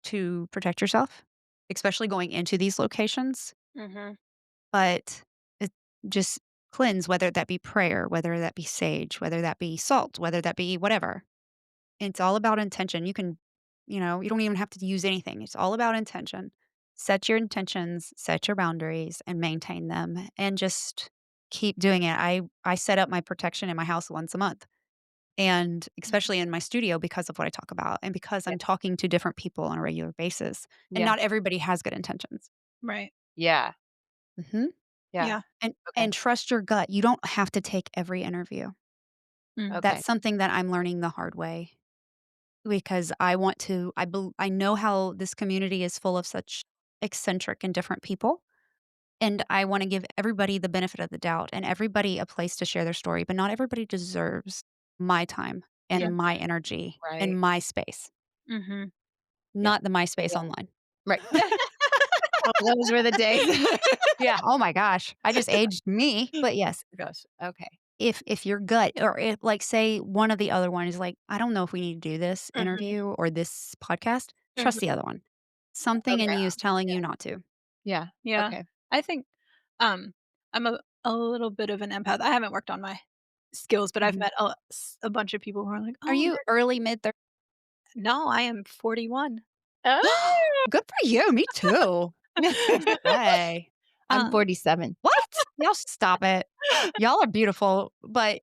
to protect yourself, especially going into these locations. Mhm. But it just cleanse, whether that be prayer, whether that be sage, whether that be salt, whether that be whatever. It's all about intention. You don't even have to use anything. It's all about intention. Set your intentions, set your boundaries, and maintain them, and just keep doing it. I set up my protection in my house once a month, and especially in my studio because of what I talk about, and because Yeah. I'm talking to different people on a regular basis, and Yeah. not everybody has good intentions. Right. Yeah. Mhm. Yeah. Yeah. And Okay. trust your gut. You don't have to take every interview. Mm. Okay. That's something that I'm learning the hard way because I want to I know how this community is full of such eccentric and different people, And I wanna give everybody the benefit of the doubt and everybody a place to share their story, but not everybody deserves my time Yeah. and my energy Right. and my space, Mhm. Yeah. not the my space Yeah. online. Right. Oh, those were the days. Yeah, oh my gosh, I just aged me, but yes, Gosh, okay. if your gut or if, like, say one of the other one is like, "I don't know if we need to do this Mhm. interview or this podcast," trust Mhm. the other one. Something in Okay. you is telling Yeah. you not to. Yeah. Yeah. Okay. I think, I'm a little bit of an empath. I haven't worked on my skills, but I've Mhm. met a bunch of people who are like, Are "Oh, you you're." early, mid No, I am 41. Oh! Good for you, me too. Hey. I'm Um, 47. What? Y'all stop it. Y'all are beautiful, but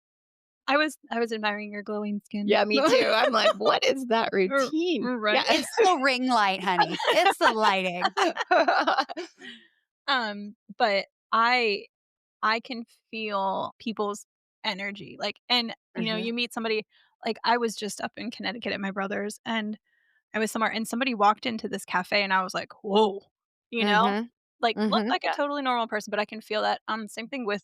I was admiring your glowing skin. Yeah, me too. I'm like, "What is that routine?" Right. Yeah. it's the ring light, honey. It's the lighting. But I can feel people's energy, like, and, Mhm. you meet somebody, like, I was just up in Connecticut at my brother's, and I was somewhere, and somebody walked into this cafe, and I was like, "Whoa," you know? Mhm. Like, looked Mhm. like a Yeah. totally normal person, but I can feel that. Same thing with,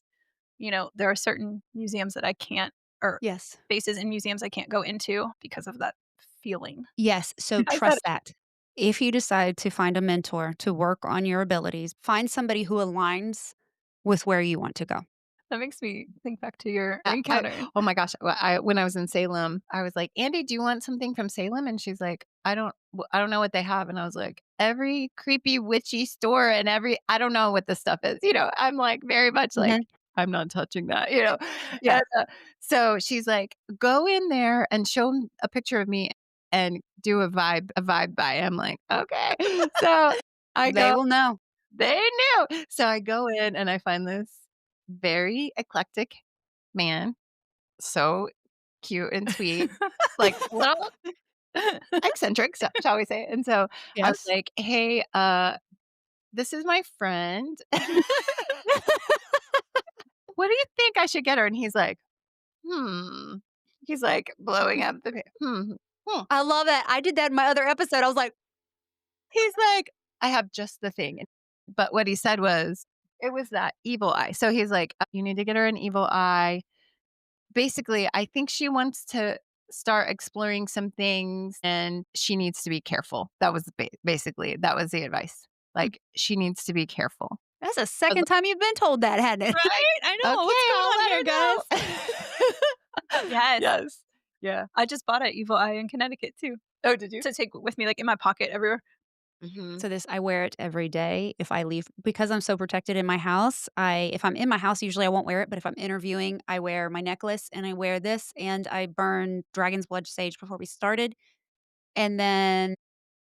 there are certain museums that I can't, or Yes. spaces in museums I can't go into because of that feeling. Yes, so I bet trust that. If you decide to find a mentor to work on your abilities, find somebody who aligns with where you want to go. That makes me think back to your I encounter. oh my gosh, when I was in Salem, I was like, "Andy, do you want something from Salem?" And she's like, I don't know what they have." And I was like, "Every creepy witchy store and every I don't know what this stuff is." I'm like very much like, Mhm. "I'm not touching that." Yeah. And, so she's like, "Go in there and show 'em a picture of me and do a vibe by." I'm like, "Okay." So I They go will know. they knew. So I go in and I find this very eclectic man, so cute and sweet, like, little eccentric, shall we say, and so I was Yes. like, "Hey, this is my friend. What do you think I should get her?" And he's like, "Hmm." He's, like, blowing up the "Hmm, hmm." I love it. I did that in my other episode. I was like, He's like, "I have just the thing." But what he said was, it was that evil eye. So he's like, "You need to get her an evil eye." Basically, I think she wants to start exploring some things and she needs to be careful. That was basically that was the advice. Like, she needs to be careful. "That's the I was second time you've been told that, hadn't it?" Right? I like, know. What's "Okay, going I'll on let here, guys? her know." Yes. Yes. Yeah. I just bought an Evil Eye in Connecticut too, Oh, did you? to take with me, like, in my pocket everywhere. Mhm. So this I wear it every day if I leave because I'm so protected in my house. If I'm in my house, usually I won't wear it, but if I'm interviewing, I wear my necklace and I wear this and I burn dragon's blood sage before we started. And then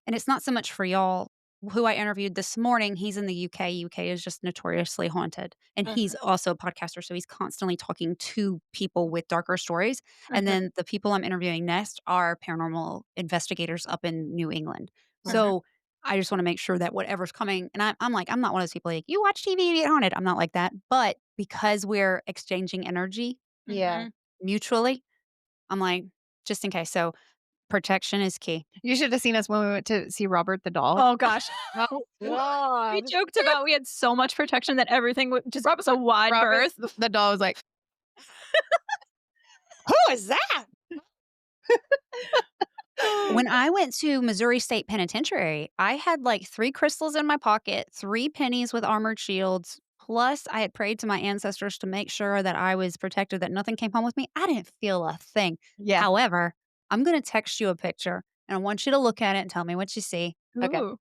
and it's not so much for y'all. Who I interviewed this morning, he's in the UK. UK is just notoriously haunted. And he's Mhm, also a podcaster. So he's constantly talking to people with darker stories. And mhm, then the people I'm interviewing next are paranormal investigators up in New England. mhm, So I just want to make sure that whatever's coming, and I'm like, I'm not one of those people like, you watch TV, you get haunted. I'm not like that. But because we're exchanging energy Yeah. mhm. mutually, I'm like, just in case. So protection is key. You should have seen us when we went to see Robert the doll. Oh gosh. Oh We god. joked about we had so much protection that everything just was a wide Robert berth. the doll was like, Who is that? When I went to Missouri State Penitentiary, I had, like, 3 crystals in my pocket, 3 pennies with armored shields, plus I had prayed to my ancestors to make sure that I was protected, that nothing came home with me. I didn't feel a thing. yeah. However, I'm gonna text you a picture, and I want you to look at it and tell me what you see. Okay. Ooh.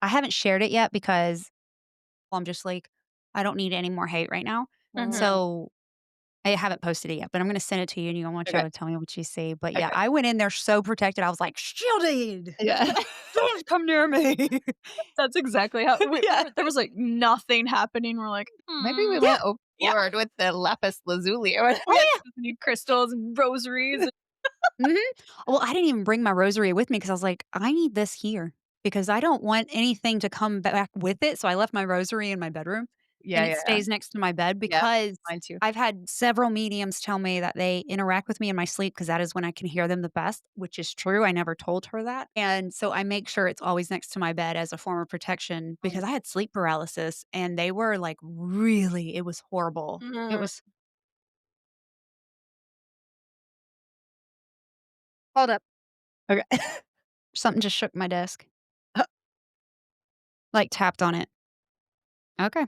I haven't shared it yet because, well, I'm just like, I don't need any more hate right now. Mhm. So I haven't posted it yet, but I'm gonna send it to you, and I want y'all Okay. to tell me what you see. But yeah, Okay. I went in there so protected. I was like, "Shielded! Yeah. Don't come near me." That's exactly how Yeah. there was, like, nothing happening. We're like, Maybe we Yeah, went yeah. overboard with the lapis lazuli or we whatever. had Oh, so many crystals and rosaries. yeah. Mhm. Well, I didn't even bring my rosary with me because I was like, "I need this here because I don't want anything to come back with it." So I left my rosary in my bedroom. Yeah, and yeah, it yeah. stays next to my bed Yeah, because mine too. I've had several mediums tell me that they interact with me in my sleep because that is when I can hear them the best, which is true. I never told her that. And so I make sure it's always next to my bed as a form of protection because I had sleep paralysis and they were like really, it was horrible. It Mhm. was, hold up. Okay. Something just shook my desk, like tapped on it. Okay.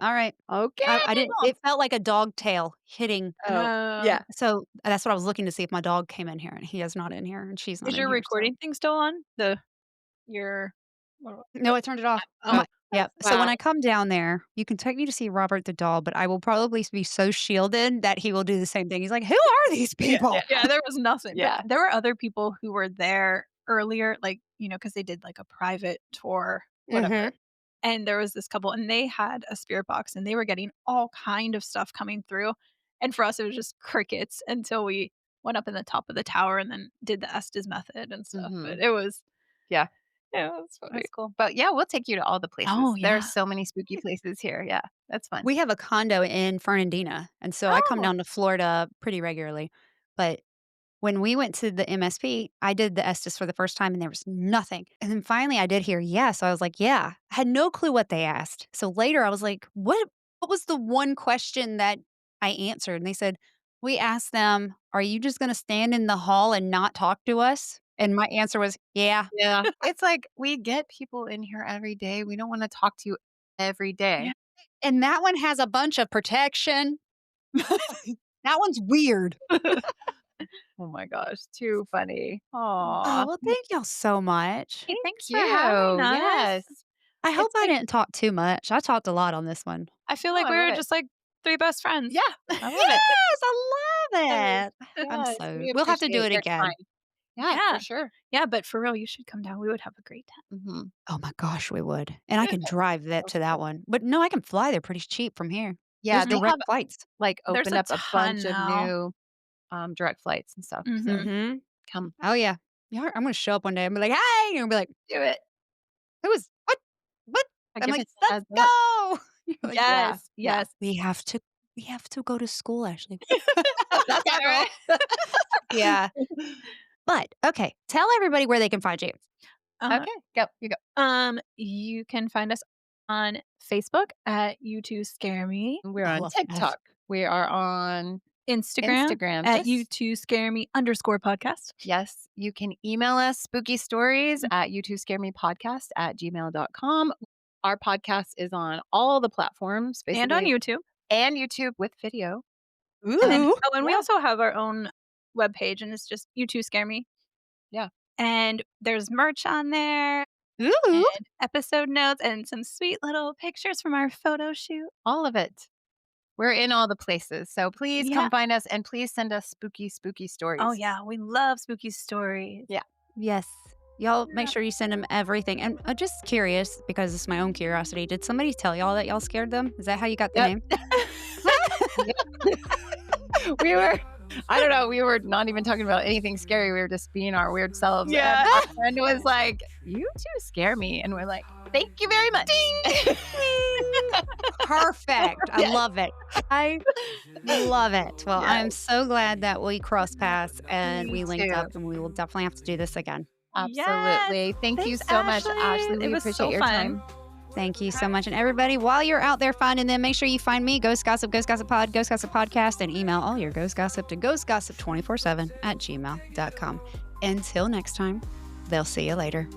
All right. Okay. I didn't, it felt like a dog tail hitting. Oh, Oh. yeah. So that's what I was looking to see if my dog came in here and he is not in here and she's not Is in your here. So recording thing still on? Your no, I turned it off. oh, Yeah. So when Wow. I come down there, you can take me to see Robert the doll, but I will probably be so shielded that he will do the same thing. He's like, "Who are these Yeah, people?" yeah, yeah, there was nothing, but yeah. there were other people who were there earlier, like, because they did, like, a private tour, whatever, Mhm. and there was this couple, and they had a spirit box, and they were getting all kind of stuff coming through, and for us, it was just crickets until we went up in the top of the tower and then did the Estes method and stuff, but Mhm. it was Yeah. yeah, it was funny. That's cool. But yeah, we'll take you to all the Oh, places. There are yeah. so many spooky places here. Yeah, that's fun. We have a condo in Fernandina, and so I come Oh. down to Florida pretty regularly. But when we went to the MSP, I did the Estes for the first time and there was nothing. And then finally I did hear yes. So I was like, yeah. I had no clue what they asked. So later I was like, what was the one question that I answered? And they said, we asked them, are you just gonna stand in the hall and not talk to us? And my answer was, yeah. Yeah. It's like we get people in here every day. We don't wanna talk to you every Yeah. day. And that one has a bunch of protection. That one's weird. Oh my gosh, too funny. Oh, Aw. well, thank y'all so much. Thank Thanks for having you. us. Yes. I hope It's I like didn't talk too much. I talked a lot on this one. I feel no, like I we love were it. just like 3 best friends. Yeah, I love it. Yes, I love Yes. it. I'm Yes, so we we'll have to do appreciate it your again. time. Yeah, for Yeah. sure. Yeah, but for real, you should come down. We would have a great time. Mhm. Oh my gosh, we would. And I can drive that So to that fun. one. But no, I can fly there pretty cheap from here. Yeah, There's they have, direct flights. like, There's opened a up a bunch ton of now. new, direct flights and stuff, so Mhm. Mhm. come Oh, yeah. Yeah, I'm gonna show up one day and be like, "Hey!" And be like, do it. "Who is what? What?" I I'm give like, us a "Let's heads up. go." You're like, Yeah, Yes, yeah. yes. We have to go to school, Ashley. That's Yeah, our right? goal. Yeah. But, okay, tell everybody where they can find you. Uh, Okay, go, you go. you can find us on Facebook at You Two Scare Me, We're I on love that. TikTok. We are on Instagram Instagram. at You Just Two Scare Me _podcast, yes, you can email us spooky stories at you two scare me podcast at gmail.com. Our podcast is on all the platforms, and on basically, YouTube. and YouTube with video. And then Ooh. and we Yeah, also have our own webpage, and it's just You Two Scare Me. yeah, And there's merch on there Ooh. and episode notes and some sweet little pictures from our photo shoot. all of it. We're in all the places. So please Yeah. come find us and please send us spooky, spooky Oh, stories. yeah, we love spooky stories. Yeah. Yes. Y'all make Yeah. sure you send them everything. And just curious, because it's my own curiosity, did somebody tell y'all that y'all scared them? Is that how you got the Yep. name? We were, I don't know, we were not even talking about anything scary. We were just being our weird selves. Yeah. And our friend was like, you two scare me. And we're like, thank you very much. Perfect. I Yes. love it. I love it. Well, I'm Yes. so glad that we crossed paths and Me we linked too. up, and we will definitely have to do this again. Absolutely. Thank you Thanks, so much, Ashley. Ashley. It We was appreciate so your fun. time. Thank you so much. And everybody, while you're out there finding them, make sure you find me, Ghost Gossip, Ghost Gossip Pod, Ghost Gossip Podcast, and email all your ghost gossip to ghostgossip247 at gmail.com. Until next time, they'll see you later.